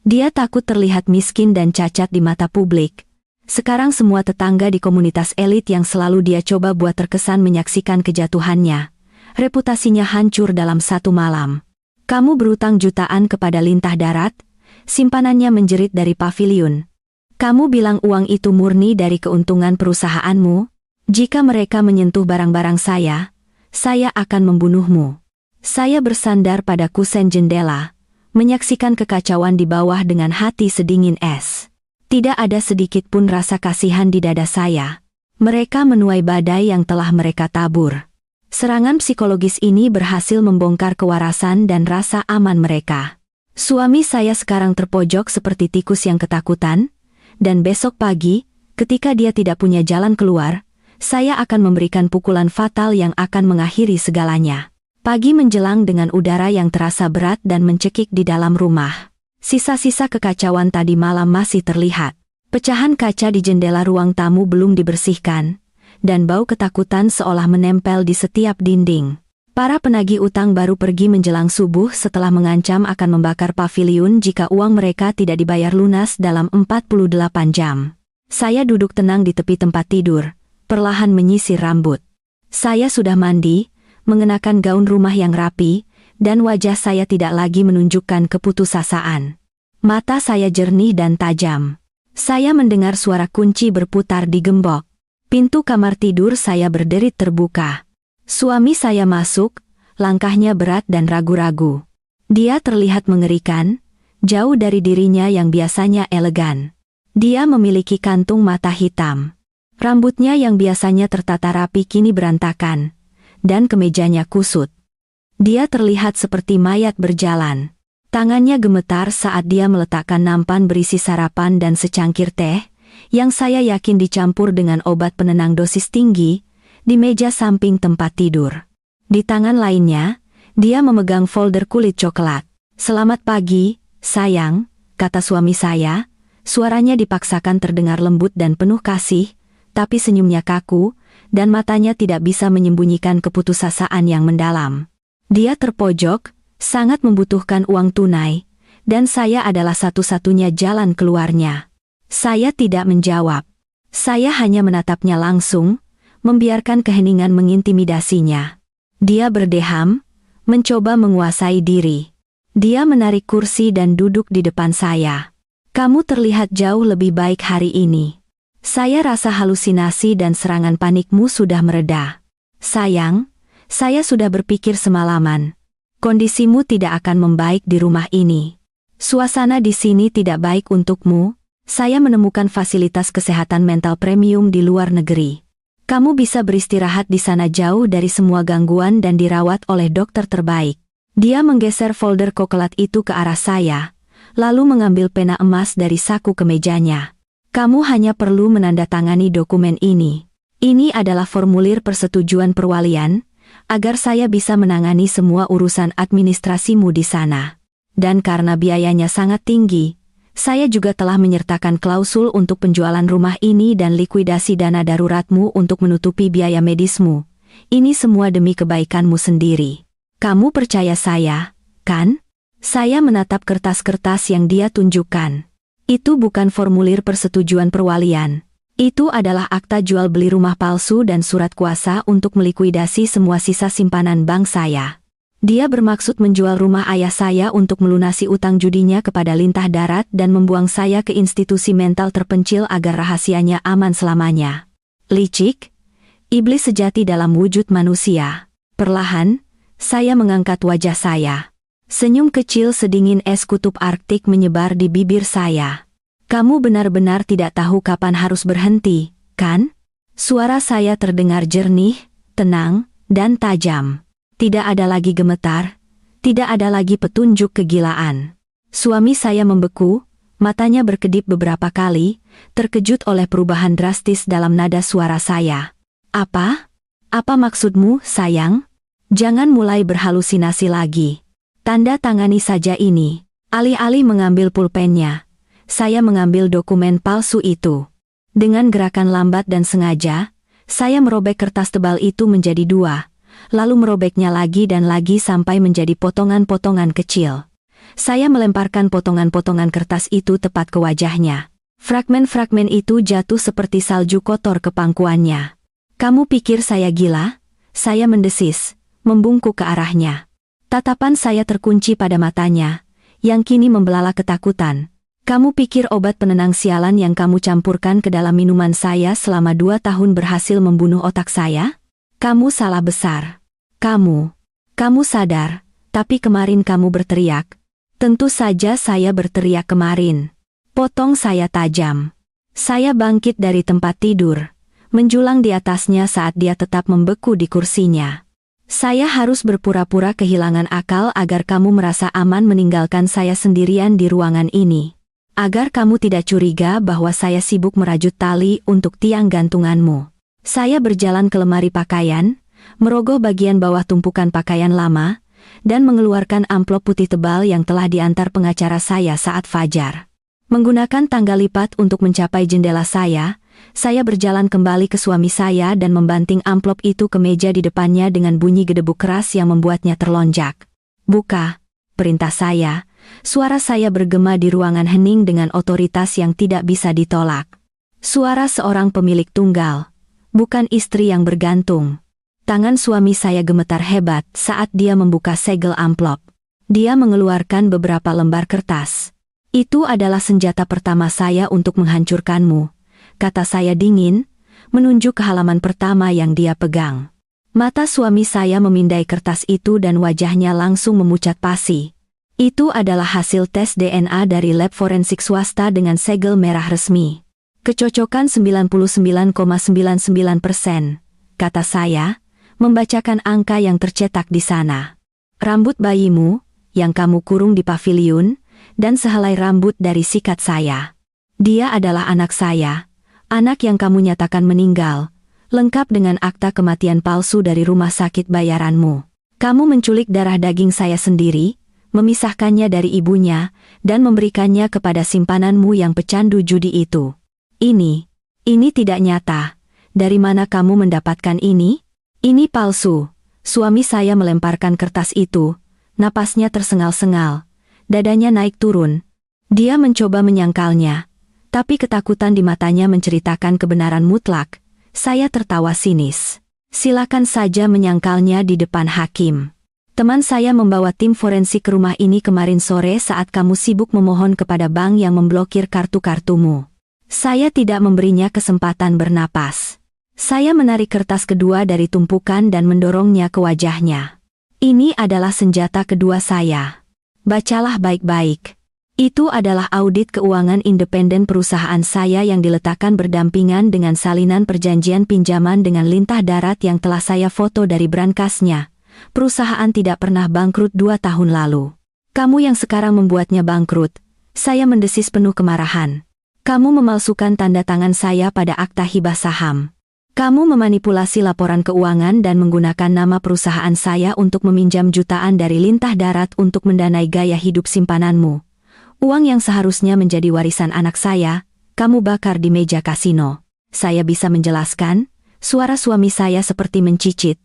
Dia takut terlihat miskin dan cacat di mata publik. Sekarang semua tetangga di komunitas elit yang selalu dia coba buat terkesan menyaksikan kejatuhannya. Reputasinya hancur dalam satu malam. Kamu berutang jutaan kepada lintah darat, simpanannya menjerit dari paviliun. Kamu bilang uang itu murni dari keuntungan perusahaanmu. Jika mereka menyentuh barang-barang saya akan membunuhmu. Saya bersandar pada kusen jendela, menyaksikan kekacauan di bawah dengan hati sedingin es. Tidak ada sedikit pun rasa kasihan di dada saya. Mereka menuai badai yang telah mereka tabur. Serangan psikologis ini berhasil membongkar kewarasan dan rasa aman mereka. Suami saya sekarang terpojok seperti tikus yang ketakutan, dan besok pagi, ketika dia tidak punya jalan keluar, saya akan memberikan pukulan fatal yang akan mengakhiri segalanya. Pagi menjelang dengan udara yang terasa berat dan mencekik di dalam rumah. Sisa-sisa kekacauan tadi malam masih terlihat. Pecahan kaca di jendela ruang tamu belum dibersihkan, dan bau ketakutan seolah menempel di setiap dinding. Para penagih utang baru pergi menjelang subuh setelah mengancam akan membakar paviliun jika uang mereka tidak dibayar lunas dalam 48 jam. Saya duduk tenang di tepi tempat tidur, perlahan menyisir rambut. Saya sudah mandi, mengenakan gaun rumah yang rapi, dan wajah saya tidak lagi menunjukkan keputusasaan. Mata saya jernih dan tajam. Saya mendengar suara kunci berputar di gembok. Pintu kamar tidur saya berderit terbuka. Suami saya masuk, langkahnya berat dan ragu-ragu. Dia terlihat mengerikan, jauh dari dirinya yang biasanya elegan. Dia memiliki kantung mata hitam. Rambutnya yang biasanya tertata rapi kini berantakan, dan kemejanya kusut. Dia terlihat seperti mayat berjalan. Tangannya gemetar saat dia meletakkan nampan berisi sarapan dan secangkir teh, yang saya yakin dicampur dengan obat penenang dosis tinggi, di meja samping tempat tidur. Di tangan lainnya, dia memegang folder kulit coklat. "Selamat pagi, sayang," kata suami saya. Suaranya dipaksakan terdengar lembut dan penuh kasih, tapi senyumnya kaku, dan matanya tidak bisa menyembunyikan keputusasaan yang mendalam. Dia terpojok, sangat membutuhkan uang tunai, dan saya adalah satu-satunya jalan keluarnya. Saya tidak menjawab. Saya hanya menatapnya langsung, membiarkan keheningan mengintimidasinya. Dia berdeham, mencoba menguasai diri. Dia menarik kursi dan duduk di depan saya. "Kamu terlihat jauh lebih baik hari ini. Saya rasa halusinasi dan serangan panikmu sudah mereda. Sayang, saya sudah berpikir semalaman. Kondisimu tidak akan membaik di rumah ini. Suasana di sini tidak baik untukmu. Saya menemukan fasilitas kesehatan mental premium di luar negeri. Kamu bisa beristirahat di sana jauh dari semua gangguan dan dirawat oleh dokter terbaik." Dia menggeser folder coklat itu ke arah saya, lalu mengambil pena emas dari saku kemejanya. "Kamu hanya perlu menandatangani dokumen ini. Ini adalah formulir persetujuan perwalian, agar saya bisa menangani semua urusan administrasimu di sana. Dan karena biayanya sangat tinggi, saya juga telah menyertakan klausul untuk penjualan rumah ini dan likuidasi dana daruratmu untuk menutupi biaya medismu. Ini semua demi kebaikanmu sendiri. Kamu percaya saya, kan?" Saya menatap kertas-kertas yang dia tunjukkan. Itu bukan formulir persetujuan perwalian. Itu adalah akta jual beli rumah palsu dan surat kuasa untuk melikuidasi semua sisa simpanan bank saya. Dia bermaksud menjual rumah ayah saya untuk melunasi utang judinya kepada lintah darat dan membuang saya ke institusi mental terpencil agar rahasianya aman selamanya. Licik, iblis sejati dalam wujud manusia. Perlahan, saya mengangkat wajah saya. Senyum kecil sedingin es kutub Arktik menyebar di bibir saya. "Kamu benar-benar tidak tahu kapan harus berhenti, kan?" Suara saya terdengar jernih, tenang, dan tajam. Tidak ada lagi gemetar, tidak ada lagi petunjuk kegilaan. Suami saya membeku, matanya berkedip beberapa kali, terkejut oleh perubahan drastis dalam nada suara saya. "Apa? Apa maksudmu, sayang? Jangan mulai berhalusinasi lagi. Tanda tangani saja ini." Alih-alih mengambil pulpennya, saya mengambil dokumen palsu itu. Dengan gerakan lambat dan sengaja, saya merobek kertas tebal itu menjadi dua, lalu merobeknya lagi dan lagi sampai menjadi potongan-potongan kecil. Saya melemparkan potongan-potongan kertas itu tepat ke wajahnya. Fragmen-fragmen itu jatuh seperti salju kotor ke pangkuannya. "Kamu pikir saya gila?" Saya mendesis, membungkuk ke arahnya. Tatapan saya terkunci pada matanya, yang kini membelalak ketakutan. "Kamu pikir obat penenang sialan yang kamu campurkan ke dalam minuman saya selama 2 tahun berhasil membunuh otak saya? Kamu salah besar. Kamu sadar, tapi kemarin kamu berteriak." "Tentu saja saya berteriak kemarin." Potong saya tajam. Saya bangkit dari tempat tidur, menjulang di atasnya saat dia tetap membeku di kursinya. "Saya harus berpura-pura kehilangan akal agar kamu merasa aman meninggalkan saya sendirian di ruangan ini. Agar kamu tidak curiga bahwa saya sibuk merajut tali untuk tiang gantunganmu." Saya berjalan ke lemari pakaian, merogoh bagian bawah tumpukan pakaian lama, dan mengeluarkan amplop putih tebal yang telah diantar pengacara saya saat fajar. Menggunakan tangga lipat untuk mencapai jendela saya berjalan kembali ke suami saya dan membanting amplop itu ke meja di depannya dengan bunyi gedebuk keras yang membuatnya terlonjak. "Buka," perintah saya. Suara saya bergema di ruangan hening dengan otoritas yang tidak bisa ditolak. Suara seorang pemilik tunggal, bukan istri yang bergantung. Tangan suami saya gemetar hebat saat dia membuka segel amplop. Dia mengeluarkan beberapa lembar kertas. Itu adalah senjata pertama saya untuk menghancurkanmu, kata saya dingin, menunjuk ke halaman pertama yang dia pegang. Mata suami saya memindai kertas itu dan wajahnya langsung memucat pasi. Itu adalah hasil tes DNA dari lab forensik swasta dengan segel merah resmi. Kecocokan 99,99%, kata saya, membacakan angka yang tercetak di sana. Rambut bayimu, yang kamu kurung di paviliun, dan sehelai rambut dari sikat saya. Dia adalah anak saya, anak yang kamu nyatakan meninggal, lengkap dengan akta kematian palsu dari rumah sakit bayaranmu. Kamu menculik darah daging saya sendiri, memisahkannya dari ibunya, dan memberikannya kepada simpananmu yang pecandu judi itu. Ini tidak nyata. Dari mana kamu mendapatkan ini? Ini palsu. Suami saya melemparkan kertas itu, napasnya tersengal-sengal, dadanya naik turun. Dia mencoba menyangkalnya, tapi ketakutan di matanya menceritakan kebenaran mutlak. Saya tertawa sinis. Silakan saja menyangkalnya di depan hakim. Teman saya membawa tim forensik ke rumah ini kemarin sore saat kamu sibuk memohon kepada bank yang memblokir kartu-kartumu. Saya tidak memberinya kesempatan bernapas. Saya menarik kertas kedua dari tumpukan dan mendorongnya ke wajahnya. Ini adalah senjata kedua saya. Bacalah baik-baik. Itu adalah audit keuangan independen perusahaan saya yang diletakkan berdampingan dengan salinan perjanjian pinjaman dengan lintah darat yang telah saya foto dari brankasnya. Perusahaan tidak pernah bangkrut 2 tahun lalu. Kamu yang sekarang membuatnya bangkrut. Saya mendesis penuh kemarahan. Kamu memalsukan tanda tangan saya pada akta hibah saham. Kamu memanipulasi laporan keuangan dan menggunakan nama perusahaan saya untuk meminjam jutaan dari lintah darat untuk mendanai gaya hidup simpananmu. Uang yang seharusnya menjadi warisan anak saya, kamu bakar di meja kasino. Saya bisa menjelaskan, suara suami saya seperti mencicit.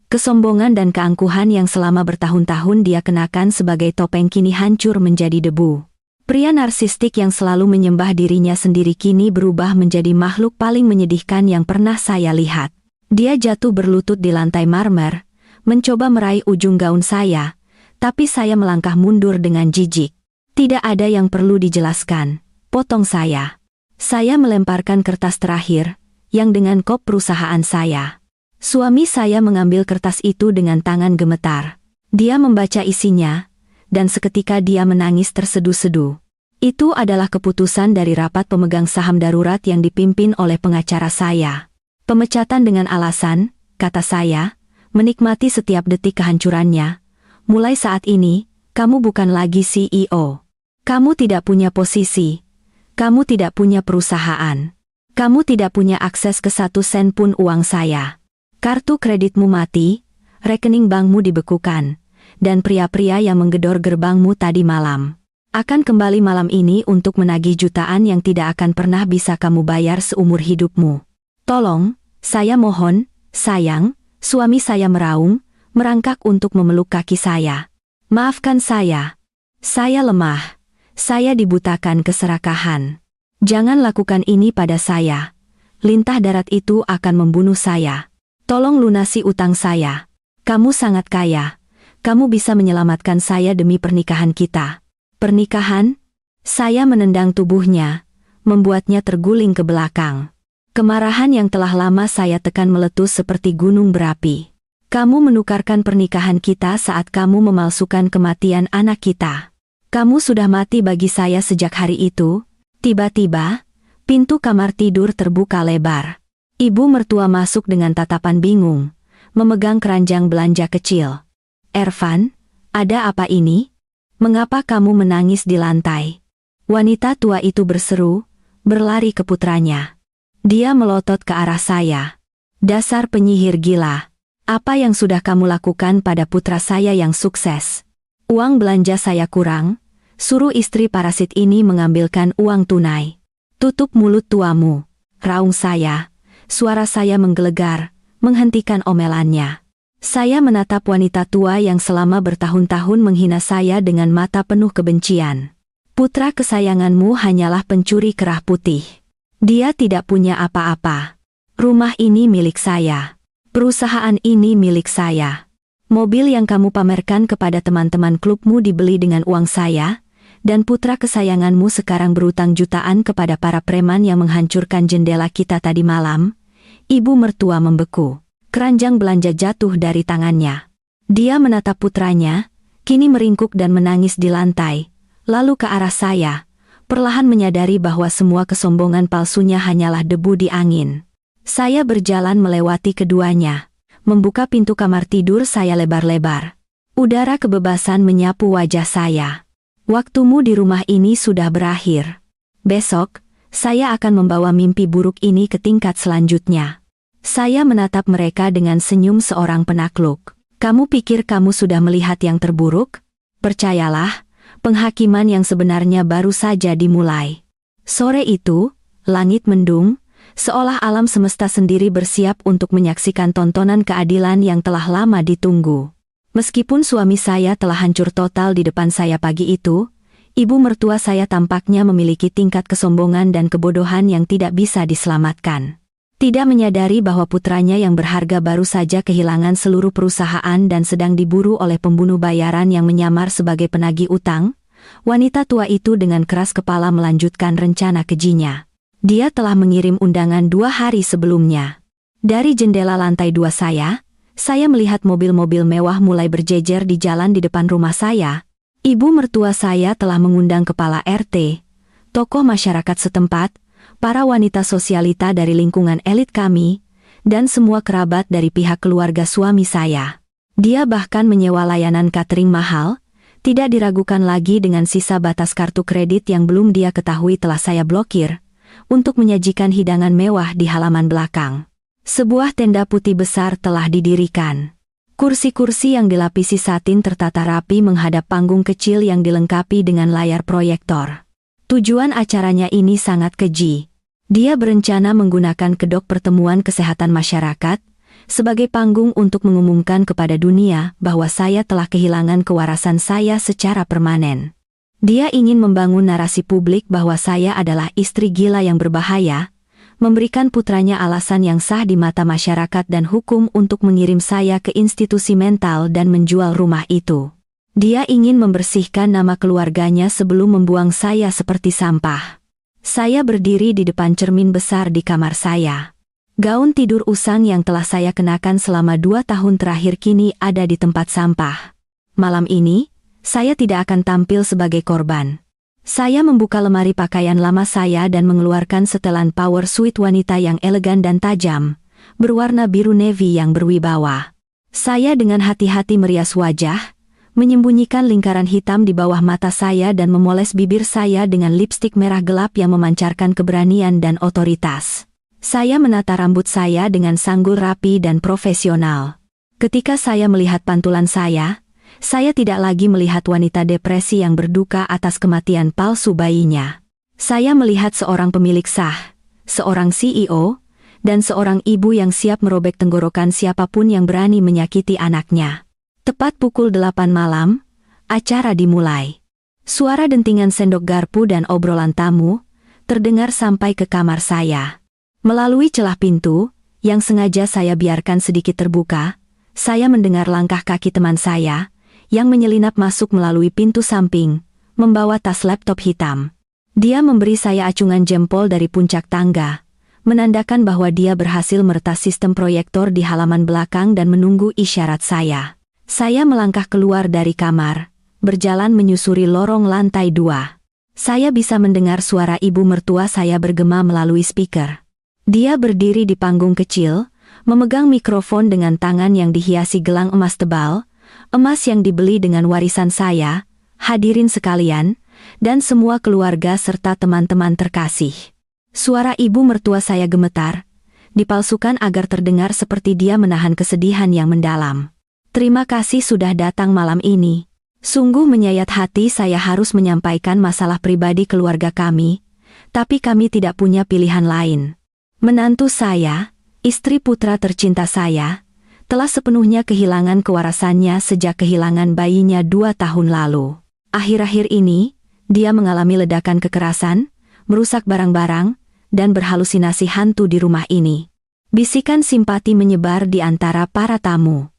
Kesombongan dan keangkuhan yang selama bertahun-tahun dia kenakan sebagai topeng kini hancur menjadi debu. Pria narsistik yang selalu menyembah dirinya sendiri kini berubah menjadi makhluk paling menyedihkan yang pernah saya lihat. Dia jatuh berlutut di lantai marmer, mencoba meraih ujung gaun saya, tapi saya melangkah mundur dengan jijik. Tidak ada yang perlu dijelaskan, potong saya. Saya melemparkan kertas terakhir, yang dengan kop perusahaan saya. Suami saya mengambil kertas itu dengan tangan gemetar. Dia membaca isinya, dan seketika dia menangis terseduh-seduh. Itu adalah keputusan dari rapat pemegang saham darurat yang dipimpin oleh pengacara saya. Pemecatan dengan alasan, kata saya, menikmati setiap detik kehancurannya. Mulai saat ini, kamu bukan lagi CEO. Kamu tidak punya posisi. Kamu tidak punya perusahaan. Kamu tidak punya akses ke 1 sen pun uang saya. Kartu kreditmu mati, rekening bankmu dibekukan, dan pria-pria yang menggedor gerbangmu tadi malam akan kembali malam ini untuk menagih jutaan yang tidak akan pernah bisa kamu bayar seumur hidupmu. Tolong, saya mohon, sayang, suami saya meraung, merangkak untuk memeluk kaki saya. Maafkan saya. Saya lemah. Saya dibutakan keserakahan. Jangan lakukan ini pada saya. Lintah darat itu akan membunuh saya. Tolong lunasi utang saya. Kamu sangat kaya. Kamu bisa menyelamatkan saya demi pernikahan kita. Pernikahan? Saya menendang tubuhnya, membuatnya terguling ke belakang. Kemarahan yang telah lama saya tekan meletus seperti gunung berapi. Kamu menukarkan pernikahan kita saat kamu memalsukan kematian anak kita. Kamu sudah mati bagi saya sejak hari itu. Tiba-tiba, pintu kamar tidur terbuka lebar. Ibu mertua masuk dengan tatapan bingung, memegang keranjang belanja kecil. Ervan, ada apa ini? Mengapa kamu menangis di lantai? Wanita tua itu berseru, berlari ke putranya. Dia melotot ke arah saya. Dasar penyihir gila. Apa yang sudah kamu lakukan pada putra saya yang sukses? Uang belanja saya kurang, suruh istri parasit ini mengambilkan uang tunai. Tutup mulut tuamu, raung saya. Suara saya menggelegar, menghentikan omelannya. Saya menatap wanita tua yang selama bertahun-tahun menghina saya dengan mata penuh kebencian. Putra kesayanganmu hanyalah pencuri kerah putih. Dia tidak punya apa-apa. Rumah ini milik saya. Perusahaan ini milik saya. Mobil yang kamu pamerkan kepada teman-teman klubmu dibeli dengan uang saya, dan putra kesayanganmu sekarang berutang jutaan kepada para preman yang menghancurkan jendela kita tadi malam. Ibu mertua membeku. Keranjang belanja jatuh dari tangannya. Dia menatap putranya, kini meringkuk dan menangis di lantai, lalu ke arah saya, perlahan menyadari bahwa semua kesombongan palsunya hanyalah debu di angin. Saya berjalan melewati keduanya, membuka pintu kamar tidur saya lebar-lebar. Udara kebebasan menyapu wajah saya. Waktumu di rumah ini sudah berakhir. Besok, saya akan membawa mimpi buruk ini ke tingkat selanjutnya. Saya menatap mereka dengan senyum seorang penakluk. Kamu pikir kamu sudah melihat yang terburuk? Percayalah, penghakiman yang sebenarnya baru saja dimulai. Sore itu, langit mendung, seolah alam semesta sendiri bersiap untuk menyaksikan tontonan keadilan yang telah lama ditunggu. Meskipun suami saya telah hancur total di depan saya pagi itu, ibu mertua saya tampaknya memiliki tingkat kesombongan dan kebodohan yang tidak bisa diselamatkan. Tidak menyadari bahwa putranya yang berharga baru saja kehilangan seluruh perusahaan dan sedang diburu oleh pembunuh bayaran yang menyamar sebagai penagih utang, wanita tua itu dengan keras kepala melanjutkan rencana kejinya. Dia telah mengirim undangan 2 hari sebelumnya. Dari jendela lantai 2 saya melihat mobil-mobil mewah mulai berjejer di jalan di depan rumah saya. Ibu mertua saya telah mengundang kepala RT, tokoh masyarakat setempat, para wanita sosialita dari lingkungan elit kami, dan semua kerabat dari pihak keluarga suami saya. Dia bahkan menyewa layanan catering mahal, tidak diragukan lagi dengan sisa batas kartu kredit yang belum dia ketahui telah saya blokir, untuk menyajikan hidangan mewah di halaman belakang. Sebuah tenda putih besar telah didirikan. Kursi-kursi yang dilapisi satin tertata rapi menghadap panggung kecil yang dilengkapi dengan layar proyektor. Tujuan acaranya ini sangat keji. Dia berencana menggunakan kedok pertemuan kesehatan masyarakat sebagai panggung untuk mengumumkan kepada dunia bahwa saya telah kehilangan kewarasan saya secara permanen. Dia ingin membangun narasi publik bahwa saya adalah istri gila yang berbahaya, memberikan putranya alasan yang sah di mata masyarakat dan hukum untuk mengirim saya ke institusi mental dan menjual rumah itu. Dia ingin membersihkan nama keluarganya sebelum membuang saya seperti sampah. Saya berdiri di depan cermin besar di kamar saya. Gaun tidur usang yang telah saya kenakan selama 2 tahun terakhir kini ada di tempat sampah. Malam ini, saya tidak akan tampil sebagai korban. Saya membuka lemari pakaian lama saya dan mengeluarkan setelan power suit wanita yang elegan dan tajam, berwarna biru navy yang berwibawa. Saya dengan hati-hati merias wajah, menyembunyikan lingkaran hitam di bawah mata saya dan memoles bibir saya dengan lipstik merah gelap yang memancarkan keberanian dan otoritas. Saya menata rambut saya dengan sanggul rapi dan profesional. Ketika saya melihat pantulan saya tidak lagi melihat wanita depresi yang berduka atas kematian palsu bayinya. Saya melihat seorang pemilik sah, seorang CEO, dan seorang ibu yang siap merobek tenggorokan siapapun yang berani menyakiti anaknya. Tepat pukul 8 malam, acara dimulai. Suara dentingan sendok garpu dan obrolan tamu terdengar sampai ke kamar saya. Melalui celah pintu, yang sengaja saya biarkan sedikit terbuka, saya mendengar langkah kaki teman saya, yang menyelinap masuk melalui pintu samping, membawa tas laptop hitam. Dia memberi saya acungan jempol dari puncak tangga, menandakan bahwa dia berhasil meretas sistem proyektor di halaman belakang dan menunggu isyarat saya. Saya melangkah keluar dari kamar, berjalan menyusuri lorong lantai 2. Saya bisa mendengar suara ibu mertua saya bergema melalui speaker. Dia berdiri di panggung kecil, memegang mikrofon dengan tangan yang dihiasi gelang emas tebal, emas yang dibeli dengan warisan saya, hadirin sekalian, dan semua keluarga serta teman-teman terkasih. Suara ibu mertua saya gemetar, dipalsukan agar terdengar seperti dia menahan kesedihan yang mendalam. Terima kasih sudah datang malam ini. Sungguh menyayat hati saya harus menyampaikan masalah pribadi keluarga kami, tapi kami tidak punya pilihan lain. Menantu saya, istri putra tercinta saya, telah sepenuhnya kehilangan kewarasannya sejak kehilangan bayinya 2 tahun lalu. Akhir-akhir ini, dia mengalami ledakan kekerasan, merusak barang-barang, dan berhalusinasi hantu di rumah ini. Bisikan simpati menyebar di antara para tamu.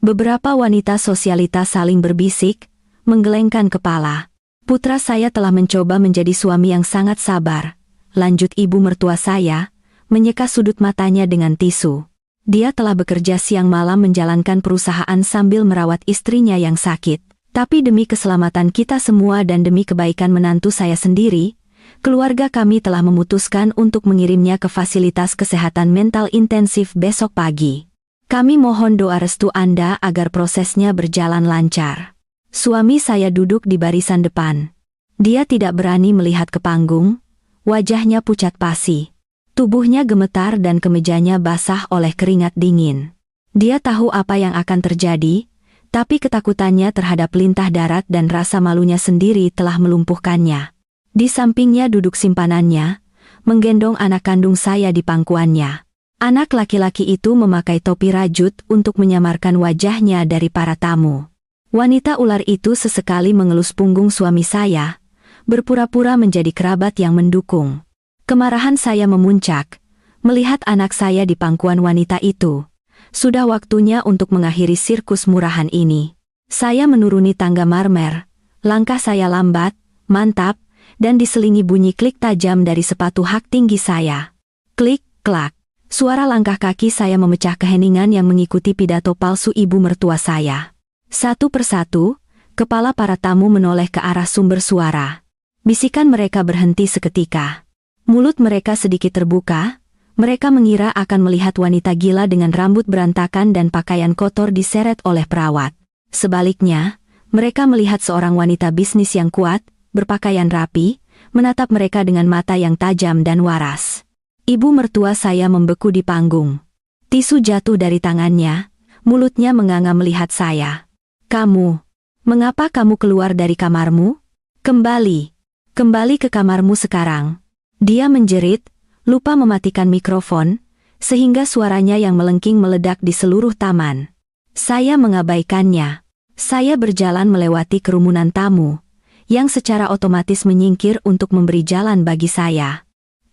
Beberapa wanita sosialita saling berbisik, menggelengkan kepala. Putra saya telah mencoba menjadi suami yang sangat sabar, lanjut ibu mertua saya, menyeka sudut matanya dengan tisu. Dia telah bekerja siang malam menjalankan perusahaan sambil merawat istrinya yang sakit. Tapi demi keselamatan kita semua dan demi kebaikan menantu saya sendiri, keluarga kami telah memutuskan untuk mengirimnya ke fasilitas kesehatan mental intensif besok pagi. Kami mohon doa restu Anda agar prosesnya berjalan lancar. Suami saya duduk di barisan depan. Dia tidak berani melihat ke panggung, wajahnya pucat pasi. Tubuhnya gemetar dan kemejanya basah oleh keringat dingin. Dia tahu apa yang akan terjadi, tapi ketakutannya terhadap lintah darat dan rasa malunya sendiri telah melumpuhkannya. Di sampingnya duduk simpanannya, menggendong anak kandung saya di pangkuannya. Anak laki-laki itu memakai topi rajut untuk menyamarkan wajahnya dari para tamu. Wanita ular itu sesekali mengelus punggung suami saya, berpura-pura menjadi kerabat yang mendukung. Kemarahan saya memuncak, melihat anak saya di pangkuan wanita itu. Sudah waktunya untuk mengakhiri sirkus murahan ini. Saya menuruni tangga marmer, langkah saya lambat, mantap, dan diselingi bunyi klik tajam dari sepatu hak tinggi saya. Klik, klak. Suara langkah kaki saya memecah keheningan yang mengikuti pidato palsu ibu mertua saya. Satu persatu, kepala para tamu menoleh ke arah sumber suara. Bisikan mereka berhenti seketika. Mulut mereka sedikit terbuka. Mereka mengira akan melihat wanita gila dengan rambut berantakan dan pakaian kotor diseret oleh perawat. Sebaliknya, mereka melihat seorang wanita bisnis yang kuat, berpakaian rapi, menatap mereka dengan mata yang tajam dan waras. Ibu mertua saya membeku di panggung. Tisu jatuh dari tangannya, mulutnya menganga melihat saya. "Kamu, mengapa kamu keluar dari kamarmu? Kembali ke kamarmu sekarang." Dia menjerit, lupa mematikan mikrofon, sehingga suaranya yang melengking meledak di seluruh taman. Saya mengabaikannya. Saya berjalan melewati kerumunan tamu, yang secara otomatis menyingkir untuk memberi jalan bagi saya.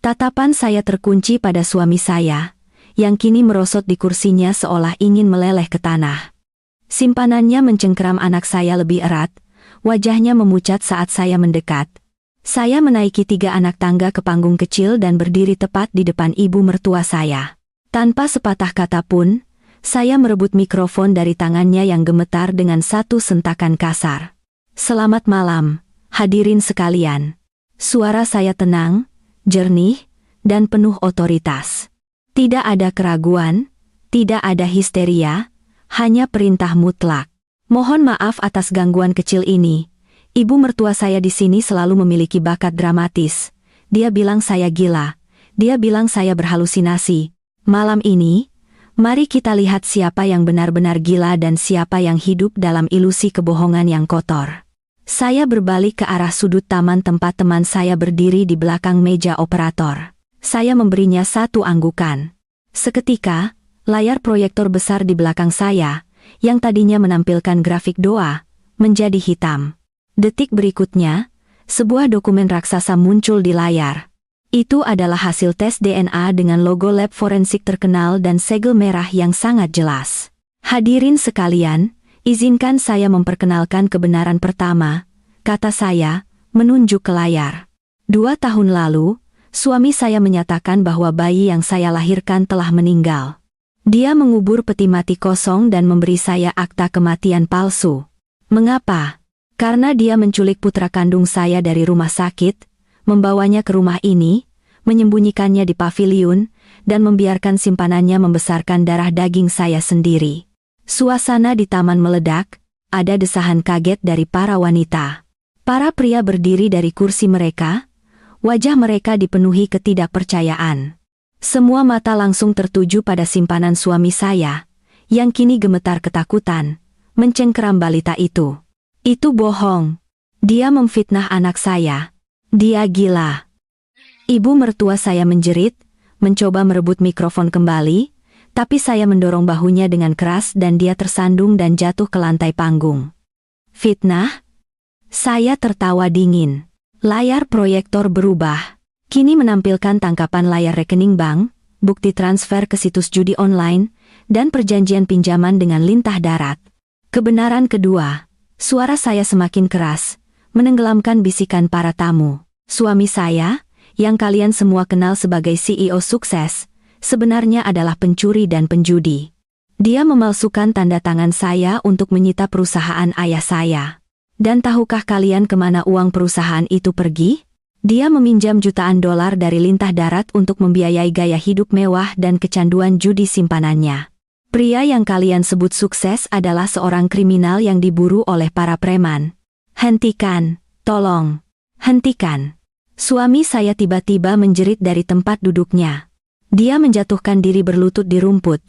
Tatapan saya terkunci pada suami saya, yang kini merosot di kursinya seolah ingin meleleh ke tanah. Simpanannya mencengkeram anak saya lebih erat, wajahnya memucat saat saya mendekat. Saya menaiki 3 anak tangga ke panggung kecil dan berdiri tepat di depan ibu mertua saya. Tanpa sepatah kata pun, saya merebut mikrofon dari tangannya yang gemetar dengan satu sentakan kasar. "Selamat malam, hadirin sekalian." Suara saya tenang, jernih, dan penuh otoritas. Tidak ada keraguan, tidak ada histeria, hanya perintah mutlak. "Mohon maaf atas gangguan kecil ini. Ibu mertua saya di sini selalu memiliki bakat dramatis. Dia bilang saya gila. Dia bilang saya berhalusinasi. Malam ini, mari kita lihat siapa yang benar-benar gila dan siapa yang hidup dalam ilusi kebohongan yang kotor." Saya berbalik ke arah sudut taman tempat teman saya berdiri di belakang meja operator. Saya memberinya satu anggukan. Seketika, layar proyektor besar di belakang saya, yang tadinya menampilkan grafik doa, menjadi hitam. Detik berikutnya, sebuah dokumen raksasa muncul di layar. Itu adalah hasil tes DNA dengan logo lab forensik terkenal dan segel merah yang sangat jelas. "Hadirin sekalian, izinkan saya memperkenalkan kebenaran pertama," kata saya, menunjuk ke layar. 2 tahun lalu, suami saya menyatakan bahwa bayi yang saya lahirkan telah meninggal. Dia mengubur peti mati kosong dan memberi saya akta kematian palsu. Mengapa? Karena dia menculik putra kandung saya dari rumah sakit, membawanya ke rumah ini, menyembunyikannya di paviliun, dan membiarkan simpanannya membesarkan darah daging saya sendiri. Suasana di taman meledak, ada desahan kaget dari para wanita. Para pria berdiri dari kursi mereka, wajah mereka dipenuhi ketidakpercayaan. Semua mata langsung tertuju pada simpanan suami saya, yang kini gemetar ketakutan, mencengkeram balita itu. "Itu bohong. Dia memfitnah anak saya. Dia gila." Ibu mertua saya menjerit, mencoba merebut mikrofon kembali, tapi saya mendorong bahunya dengan keras dan dia tersandung dan jatuh ke lantai panggung. "Fitnah?" Saya tertawa dingin. Layar proyektor berubah. Kini menampilkan tangkapan layar rekening bank, bukti transfer ke situs judi online, dan perjanjian pinjaman dengan lintah darat. Kebenaran kedua. Suara saya semakin keras, menenggelamkan bisikan para tamu. Suami saya, yang kalian semua kenal sebagai CEO sukses, sebenarnya adalah pencuri dan penjudi. Dia memalsukan tanda tangan saya untuk menyita perusahaan ayah saya. Dan tahukah kalian kemana uang perusahaan itu pergi? Dia meminjam jutaan dolar dari lintah darat untuk membiayai gaya hidup mewah dan kecanduan judi simpanannya. Pria yang kalian sebut sukses adalah seorang kriminal yang diburu oleh para preman. Hentikan, tolong, hentikan. Suami saya tiba-tiba menjerit dari tempat duduknya. Dia menjatuhkan diri berlutut di rumput,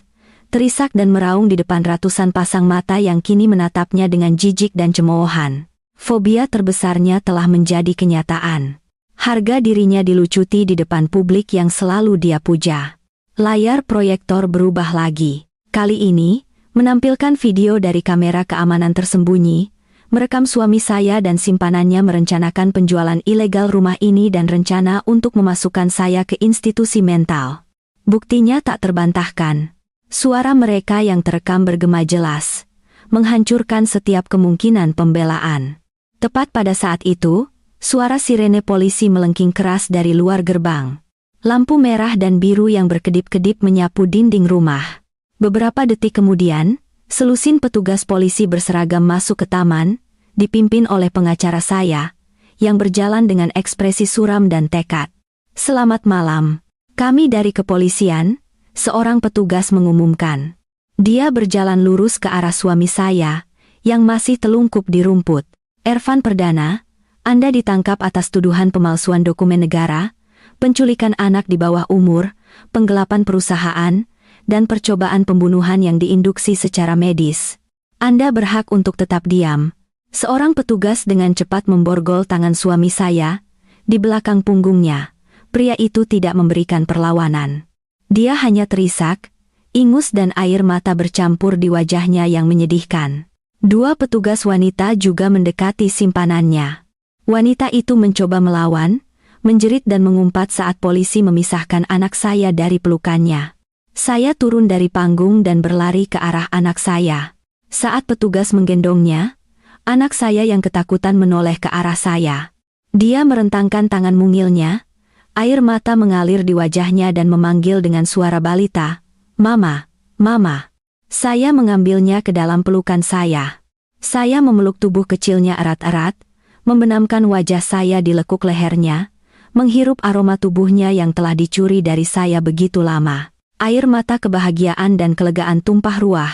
terisak dan meraung di depan ratusan pasang mata yang kini menatapnya dengan jijik dan cemoohan. Fobia terbesarnya telah menjadi kenyataan. Harga dirinya dilucuti di depan publik yang selalu dia puja. Layar proyektor berubah lagi. Kali ini, menampilkan video dari kamera keamanan tersembunyi, merekam suami saya dan simpanannya merencanakan penjualan ilegal rumah ini dan rencana untuk memasukkan saya ke institusi mental. Buktinya tak terbantahkan. Suara mereka yang terekam bergema jelas, menghancurkan setiap kemungkinan pembelaan. Tepat pada saat itu, suara sirene polisi melengking keras dari luar gerbang. Lampu merah dan biru yang berkedip-kedip menyapu dinding rumah. Beberapa detik kemudian, selusin petugas polisi berseragam masuk ke taman, dipimpin oleh pengacara saya, yang berjalan dengan ekspresi suram dan tekad. "Selamat malam. Kami dari kepolisian," seorang petugas mengumumkan. Dia berjalan lurus ke arah suami saya, yang masih telungkup di rumput. "Ervan Perdana, Anda ditangkap atas tuduhan pemalsuan dokumen negara, penculikan anak di bawah umur, penggelapan perusahaan, dan percobaan pembunuhan yang diinduksi secara medis. Anda berhak untuk tetap diam." Seorang petugas dengan cepat memborgol tangan suami saya. Di belakang punggungnya, pria itu tidak memberikan perlawanan. Dia hanya terisak, ingus dan air mata bercampur di wajahnya yang menyedihkan. Dua petugas wanita juga mendekati simpanannya. Wanita itu mencoba melawan, menjerit dan mengumpat saat polisi memisahkan anak saya dari pelukannya. Saya turun dari panggung dan berlari ke arah anak saya. Saat petugas menggendongnya, anak saya yang ketakutan menoleh ke arah saya. Dia merentangkan tangan mungilnya, air mata mengalir di wajahnya dan memanggil dengan suara balita, "Mama, Mama." Saya mengambilnya ke dalam pelukan saya. Saya memeluk tubuh kecilnya erat-erat, membenamkan wajah saya di lekuk lehernya, menghirup aroma tubuhnya yang telah dicuri dari saya begitu lama. Air mata kebahagiaan dan kelegaan tumpah ruah,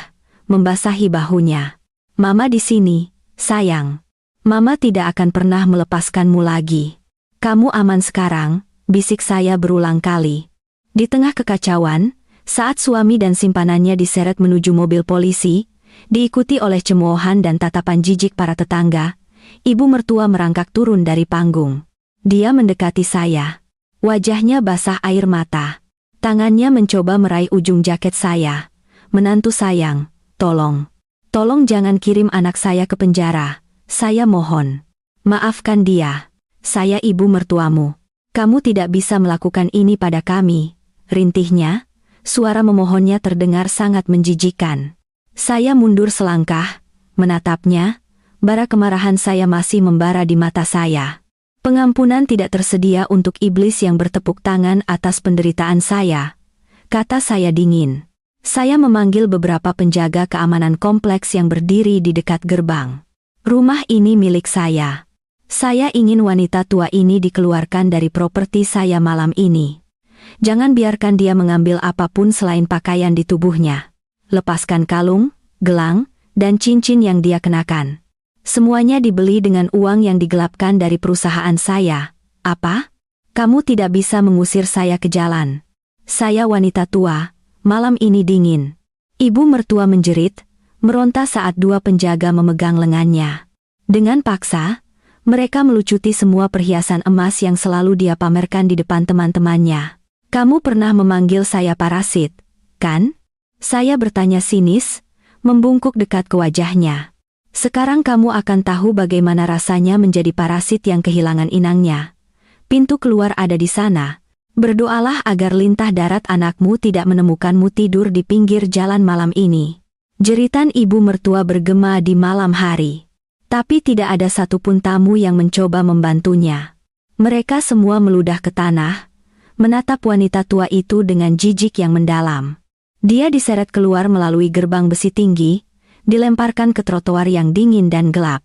membasahi bahunya. "Mama di sini, sayang. Mama tidak akan pernah melepaskanmu lagi. Kamu aman sekarang," bisik saya berulang kali. Di tengah kekacauan, saat suami dan simpanannya diseret menuju mobil polisi, diikuti oleh cemoohan dan tatapan jijik para tetangga, ibu mertua merangkak turun dari panggung. Dia mendekati saya. Wajahnya basah air mata. Tangannya mencoba meraih ujung jaket saya. "Menantu sayang, tolong. Tolong jangan kirim anak saya ke penjara. Saya mohon. Maafkan dia. Saya ibu mertuamu. Kamu tidak bisa melakukan ini pada kami." Rintihnya, suara memohonnya terdengar sangat menjijikan. Saya mundur selangkah, menatapnya, bara kemarahan saya masih membara di mata saya. "Pengampunan tidak tersedia untuk iblis yang bertepuk tangan atas penderitaan saya," kata saya dingin. Saya memanggil beberapa penjaga keamanan kompleks yang berdiri di dekat gerbang. "Rumah ini milik saya. Saya ingin wanita tua ini dikeluarkan dari properti saya malam ini. Jangan biarkan dia mengambil apapun selain pakaian di tubuhnya. Lepaskan kalung, gelang, dan cincin yang dia kenakan. Semuanya dibeli dengan uang yang digelapkan dari perusahaan saya." "Apa? Kamu tidak bisa mengusir saya ke jalan. Saya wanita tua, malam ini dingin." Ibu mertua menjerit, meronta saat dua penjaga memegang lengannya. Dengan paksa, mereka melucuti semua perhiasan emas yang selalu dia pamerkan di depan teman-temannya. "Kamu pernah memanggil saya parasit, kan?" Saya bertanya sinis, membungkuk dekat ke wajahnya. "Sekarang kamu akan tahu bagaimana rasanya menjadi parasit yang kehilangan inangnya. Pintu keluar ada di sana. Berdoalah agar lintah darat anakmu tidak menemukanmu tidur di pinggir jalan malam ini." Jeritan ibu mertua bergema di malam hari. Tapi tidak ada satupun tamu yang mencoba membantunya. Mereka semua meludah ke tanah, menatap wanita tua itu dengan jijik yang mendalam. Dia diseret keluar melalui gerbang besi tinggi, dilemparkan ke trotoar yang dingin dan gelap.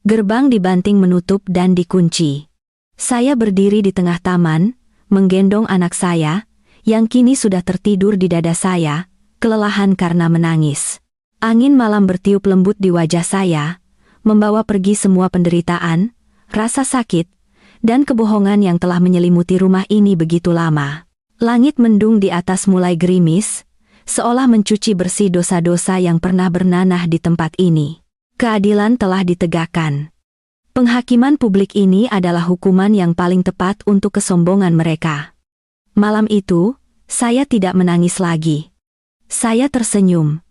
Gerbang dibanting menutup dan dikunci. Saya berdiri di tengah taman, menggendong anak saya, yang kini sudah tertidur di dada saya, kelelahan karena menangis. Angin malam bertiup lembut di wajah saya, membawa pergi semua penderitaan, rasa sakit, dan kebohongan yang telah menyelimuti rumah ini begitu lama. Langit mendung di atas mulai gerimis, seolah mencuci bersih dosa-dosa yang pernah bernanah di tempat ini. Keadilan telah ditegakkan. Penghakiman publik ini adalah hukuman yang paling tepat untuk kesombongan mereka. Malam itu, saya tidak menangis lagi. Saya tersenyum.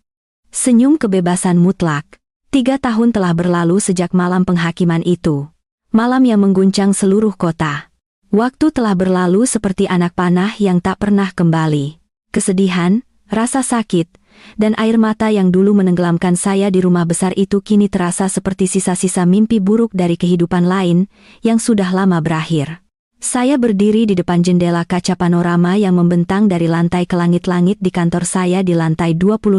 Senyum kebebasan mutlak. 3 tahun telah berlalu sejak malam penghakiman itu. Malam yang mengguncang seluruh kota. Waktu telah berlalu seperti anak panah yang tak pernah kembali. Kesedihan, rasa sakit, dan air mata yang dulu menenggelamkan saya di rumah besar itu kini terasa seperti sisa-sisa mimpi buruk dari kehidupan lain yang sudah lama berakhir. Saya berdiri di depan jendela kaca panorama yang membentang dari lantai ke langit-langit di kantor saya di lantai 25.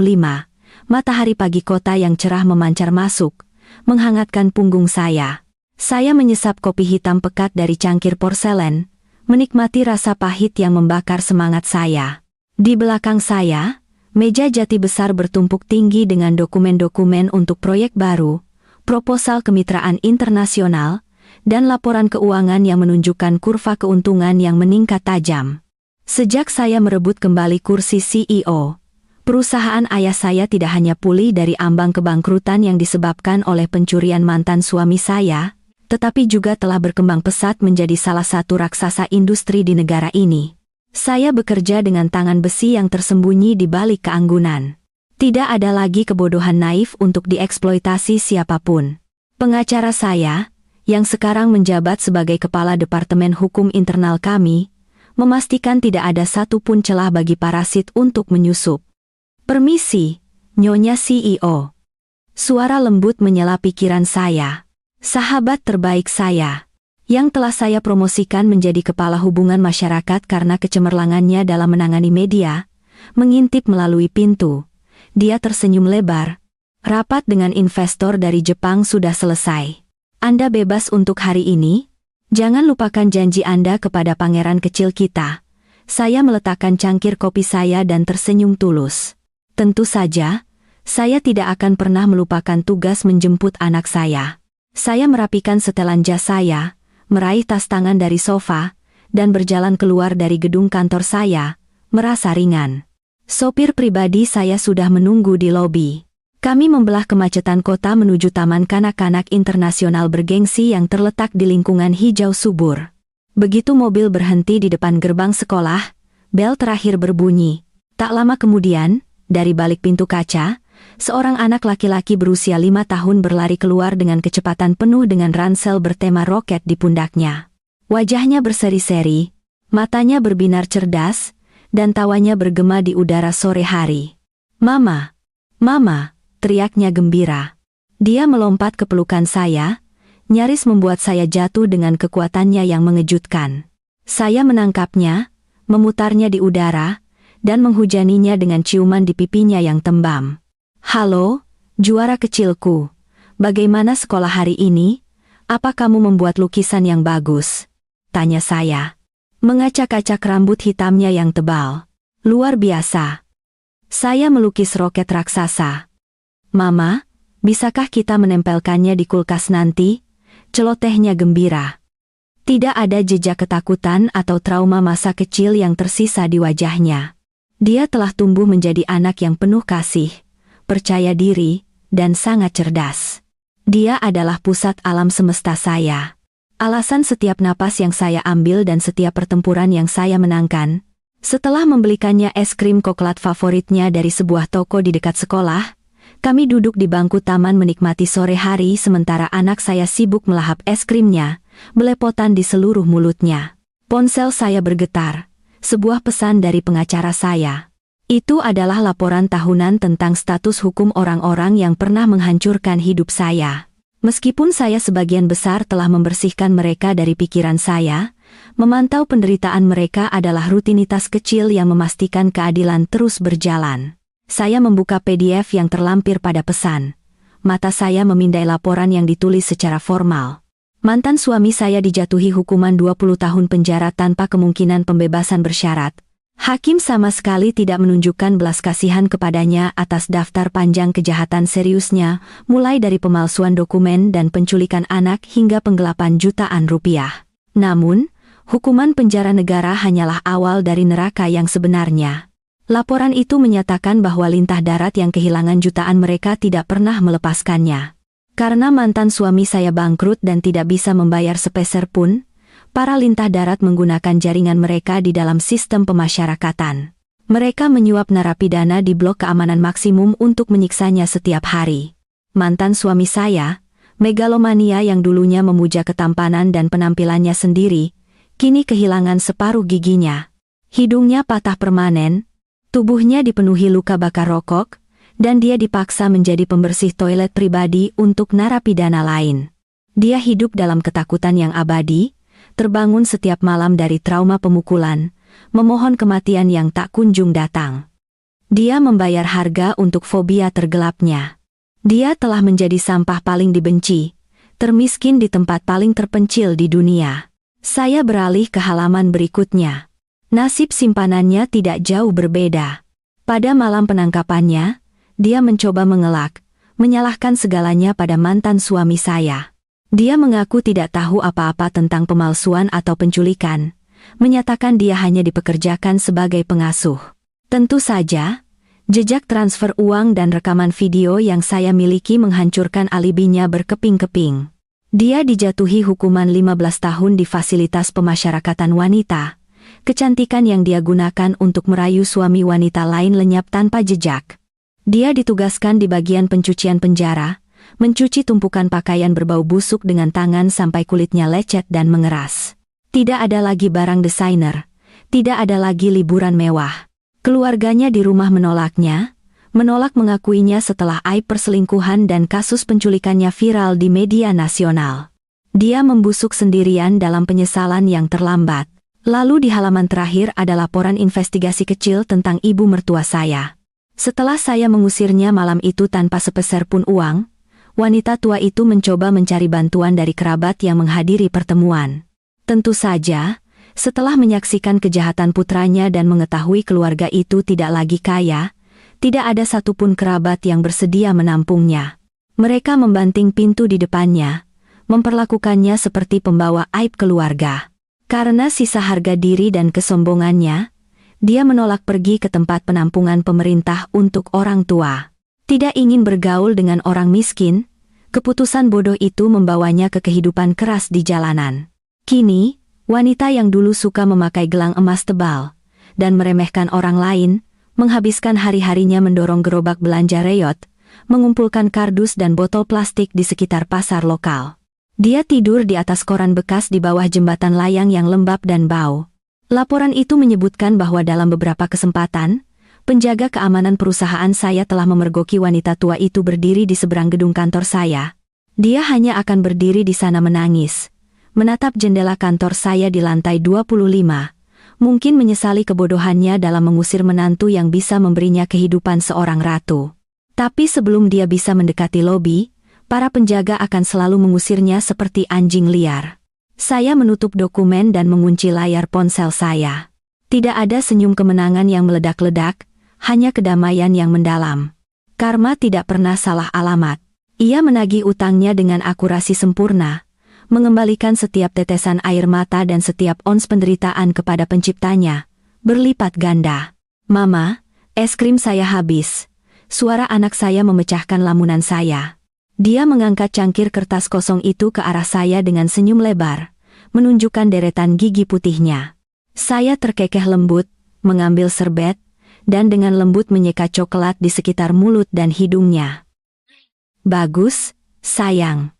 Matahari pagi kota yang cerah memancar masuk, menghangatkan punggung saya. Saya menyesap kopi hitam pekat dari cangkir porselen, menikmati rasa pahit yang membakar semangat saya. Di belakang saya, meja jati besar bertumpuk tinggi dengan dokumen-dokumen untuk proyek baru, proposal kemitraan internasional, dan laporan keuangan yang menunjukkan kurva keuntungan yang meningkat tajam. Sejak saya merebut kembali kursi CEO, perusahaan ayah saya tidak hanya pulih dari ambang kebangkrutan yang disebabkan oleh pencurian mantan suami saya, tetapi juga telah berkembang pesat menjadi salah satu raksasa industri di negara ini. Saya bekerja dengan tangan besi yang tersembunyi di balik keanggunan. Tidak ada lagi kebodohan naif untuk dieksploitasi siapapun. Pengacara saya, yang sekarang menjabat sebagai kepala Departemen Hukum Internal kami, memastikan tidak ada satupun celah bagi parasit untuk menyusup. "Permisi, Nyonya CEO." Suara lembut menyela pikiran saya. Sahabat terbaik saya, yang telah saya promosikan menjadi kepala hubungan masyarakat karena kecemerlangannya dalam menangani media, mengintip melalui pintu. Dia tersenyum lebar. "Rapat dengan investor dari Jepang sudah selesai. Anda bebas untuk hari ini. Jangan lupakan janji Anda kepada pangeran kecil kita." Saya meletakkan cangkir kopi saya dan tersenyum tulus. Tentu saja, saya tidak akan pernah melupakan tugas menjemput anak saya. Saya merapikan setelan jas saya, meraih tas tangan dari sofa, dan berjalan keluar dari gedung kantor saya, merasa ringan. Sopir pribadi saya sudah menunggu di lobi. Kami membelah kemacetan kota menuju Taman Kanak-kanak Internasional bergengsi yang terletak di lingkungan hijau subur. Begitu mobil berhenti di depan gerbang sekolah, bel terakhir berbunyi. Tak lama kemudian, dari balik pintu kaca, seorang anak laki-laki berusia 5 tahun berlari keluar dengan kecepatan penuh dengan ransel bertema roket di pundaknya. Wajahnya berseri-seri, matanya berbinar cerdas, dan tawanya bergema di udara sore hari. "Mama! Mama!" teriaknya gembira. Dia melompat ke pelukan saya, nyaris membuat saya jatuh dengan kekuatannya yang mengejutkan. Saya menangkapnya, memutarnya di udara, dan menghujaninya dengan ciuman di pipinya yang tembam. "Halo, juara kecilku. Bagaimana sekolah hari ini? Apa kamu membuat lukisan yang bagus?" tanya saya, mengacak-acak rambut hitamnya yang tebal. "Luar biasa. Saya melukis roket raksasa." "Mama, bisakah kita menempelkannya di kulkas nanti?" celotehnya gembira. Tidak ada jejak ketakutan atau trauma masa kecil yang tersisa di wajahnya. Dia telah tumbuh menjadi anak yang penuh kasih, percaya diri, dan sangat cerdas. Dia adalah pusat alam semesta saya. Alasan setiap napas yang saya ambil dan setiap pertempuran yang saya menangkan. Setelah membelikannya es krim coklat favoritnya dari sebuah toko di dekat sekolah, kami duduk di bangku taman menikmati sore hari sementara anak saya sibuk melahap es krimnya, belepotan di seluruh mulutnya. Ponsel saya bergetar. Sebuah pesan dari pengacara saya. Itu adalah laporan tahunan tentang status hukum orang-orang yang pernah menghancurkan hidup saya. Meskipun saya sebagian besar telah membersihkan mereka dari pikiran saya, memantau penderitaan mereka adalah rutinitas kecil yang memastikan keadilan terus berjalan. Saya membuka PDF yang terlampir pada pesan. Mata saya memindai laporan yang ditulis secara formal. Mantan suami saya dijatuhi hukuman 20 tahun penjara tanpa kemungkinan pembebasan bersyarat. Hakim sama sekali tidak menunjukkan belas kasihan kepadanya atas daftar panjang kejahatan seriusnya, mulai dari pemalsuan dokumen dan penculikan anak hingga penggelapan jutaan rupiah. Namun, hukuman penjara negara hanyalah awal dari neraka yang sebenarnya. Laporan itu menyatakan bahwa lintah darat yang kehilangan jutaan mereka tidak pernah melepaskannya. Karena mantan suami saya bangkrut dan tidak bisa membayar sepeser pun, para lintah darat menggunakan jaringan mereka di dalam sistem pemasyarakatan. Mereka menyuap narapidana di blok keamanan maksimum untuk menyiksanya setiap hari. Mantan suami saya, megalomania yang dulunya memuja ketampanan dan penampilannya sendiri, kini kehilangan separuh giginya. Hidungnya patah permanen, tubuhnya dipenuhi luka bakar rokok, dan dia dipaksa menjadi pembersih toilet pribadi untuk narapidana lain. Dia hidup dalam ketakutan yang abadi, terbangun setiap malam dari trauma pemukulan, memohon kematian yang tak kunjung datang. Dia membayar harga untuk fobia tergelapnya. Dia telah menjadi sampah paling dibenci, termiskin di tempat paling terpencil di dunia. Saya beralih ke halaman berikutnya. Nasib simpanannya tidak jauh berbeda. Pada malam penangkapannya, dia mencoba mengelak, menyalahkan segalanya pada mantan suami saya. Dia mengaku tidak tahu apa-apa tentang pemalsuan atau penculikan, menyatakan dia hanya dipekerjakan sebagai pengasuh. Tentu saja, jejak transfer uang dan rekaman video yang saya miliki menghancurkan alibinya berkeping-keping. Dia dijatuhi hukuman 15 tahun di fasilitas pemasyarakatan wanita. Kecantikan yang dia gunakan untuk merayu suami wanita lain lenyap tanpa jejak. Dia ditugaskan di bagian pencucian penjara, mencuci tumpukan pakaian berbau busuk dengan tangan sampai kulitnya lecet dan mengeras. Tidak ada lagi barang desainer, tidak ada lagi liburan mewah. Keluarganya di rumah menolaknya, menolak mengakuinya setelah aib perselingkuhan dan kasus penculikannya viral di media nasional. Dia membusuk sendirian dalam penyesalan yang terlambat. Lalu di halaman terakhir ada laporan investigasi kecil tentang ibu mertua saya. Setelah saya mengusirnya malam itu tanpa sepeser pun uang, wanita tua itu mencoba mencari bantuan dari kerabat yang menghadiri pertemuan. Tentu saja, setelah menyaksikan kejahatan putranya dan mengetahui keluarga itu tidak lagi kaya, tidak ada satupun kerabat yang bersedia menampungnya. Mereka membanting pintu di depannya, memperlakukannya seperti pembawa aib keluarga. Karena sisa harga diri dan kesombongannya, dia menolak pergi ke tempat penampungan pemerintah untuk orang tua. Tidak ingin bergaul dengan orang miskin, keputusan bodoh itu membawanya ke kehidupan keras di jalanan. Kini, wanita yang dulu suka memakai gelang emas tebal dan meremehkan orang lain, menghabiskan hari-harinya mendorong gerobak belanja reyot, mengumpulkan kardus dan botol plastik di sekitar pasar lokal. Dia tidur di atas koran bekas di bawah jembatan layang yang lembab dan bau. Laporan itu menyebutkan bahwa dalam beberapa kesempatan, penjaga keamanan perusahaan saya telah memergoki wanita tua itu berdiri di seberang gedung kantor saya. Dia hanya akan berdiri di sana menangis, menatap jendela kantor saya di lantai 25, mungkin menyesali kebodohannya dalam mengusir menantu yang bisa memberinya kehidupan seorang ratu. Tapi sebelum dia bisa mendekati lobi, para penjaga akan selalu mengusirnya seperti anjing liar. Saya menutup dokumen dan mengunci layar ponsel saya. Tidak ada senyum kemenangan yang meledak-ledak, hanya kedamaian yang mendalam. Karma tidak pernah salah alamat. Ia menagih utangnya dengan akurasi sempurna, mengembalikan setiap tetesan air mata dan setiap ons penderitaan kepada penciptanya, berlipat ganda. Mama, es krim saya habis. Suara anak saya memecahkan lamunan saya. Dia mengangkat cangkir kertas kosong itu ke arah saya dengan senyum lebar, menunjukkan deretan gigi putihnya. Saya terkekeh lembut, mengambil serbet, dan dengan lembut menyeka coklat di sekitar mulut dan hidungnya. Bagus, sayang.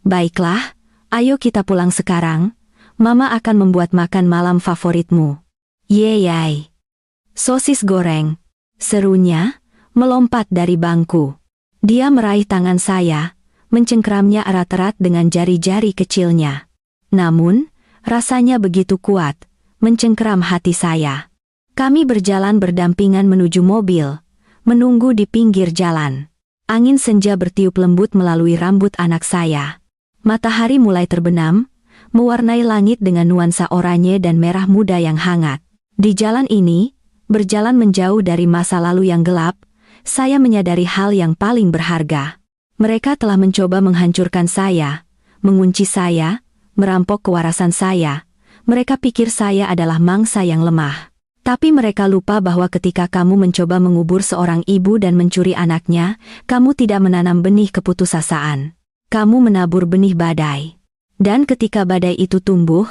Baiklah, ayo kita pulang sekarang. Mama akan membuat makan malam favoritmu. Yeay. Sosis goreng, serunya, melompat dari bangku. Dia meraih tangan saya, mencengkeramnya erat-erat dengan jari-jari kecilnya. Namun, rasanya begitu kuat, mencengkeram hati saya. Kami berjalan berdampingan menuju mobil, menunggu di pinggir jalan. Angin senja bertiup lembut melalui rambut anak saya. Matahari mulai terbenam, mewarnai langit dengan nuansa oranye dan merah muda yang hangat. Di jalan ini, berjalan menjauh dari masa lalu yang gelap, saya menyadari hal yang paling berharga. Mereka telah mencoba menghancurkan saya, mengunci saya, merampok kewarasan saya. Mereka pikir saya adalah mangsa yang lemah. Tapi mereka lupa bahwa ketika kamu mencoba mengubur seorang ibu dan mencuri anaknya, kamu tidak menanam benih keputusasaan. Kamu menabur benih badai. Dan ketika badai itu tumbuh,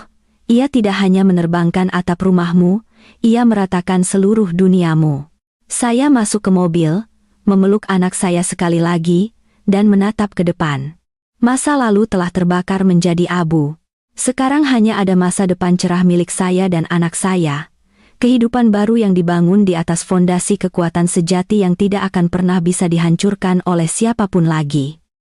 ia tidak hanya menerbangkan atap rumahmu, ia meratakan seluruh duniamu. Saya masuk ke mobil, memeluk anak saya sekali lagi, dan menatap ke depan. Masa lalu telah terbakar menjadi abu. Sekarang hanya ada masa depan cerah milik saya dan anak saya. Kehidupan baru yang dibangun di atas fondasi kekuatan sejati yang tidak akan pernah bisa dihancurkan oleh siapapun lagi.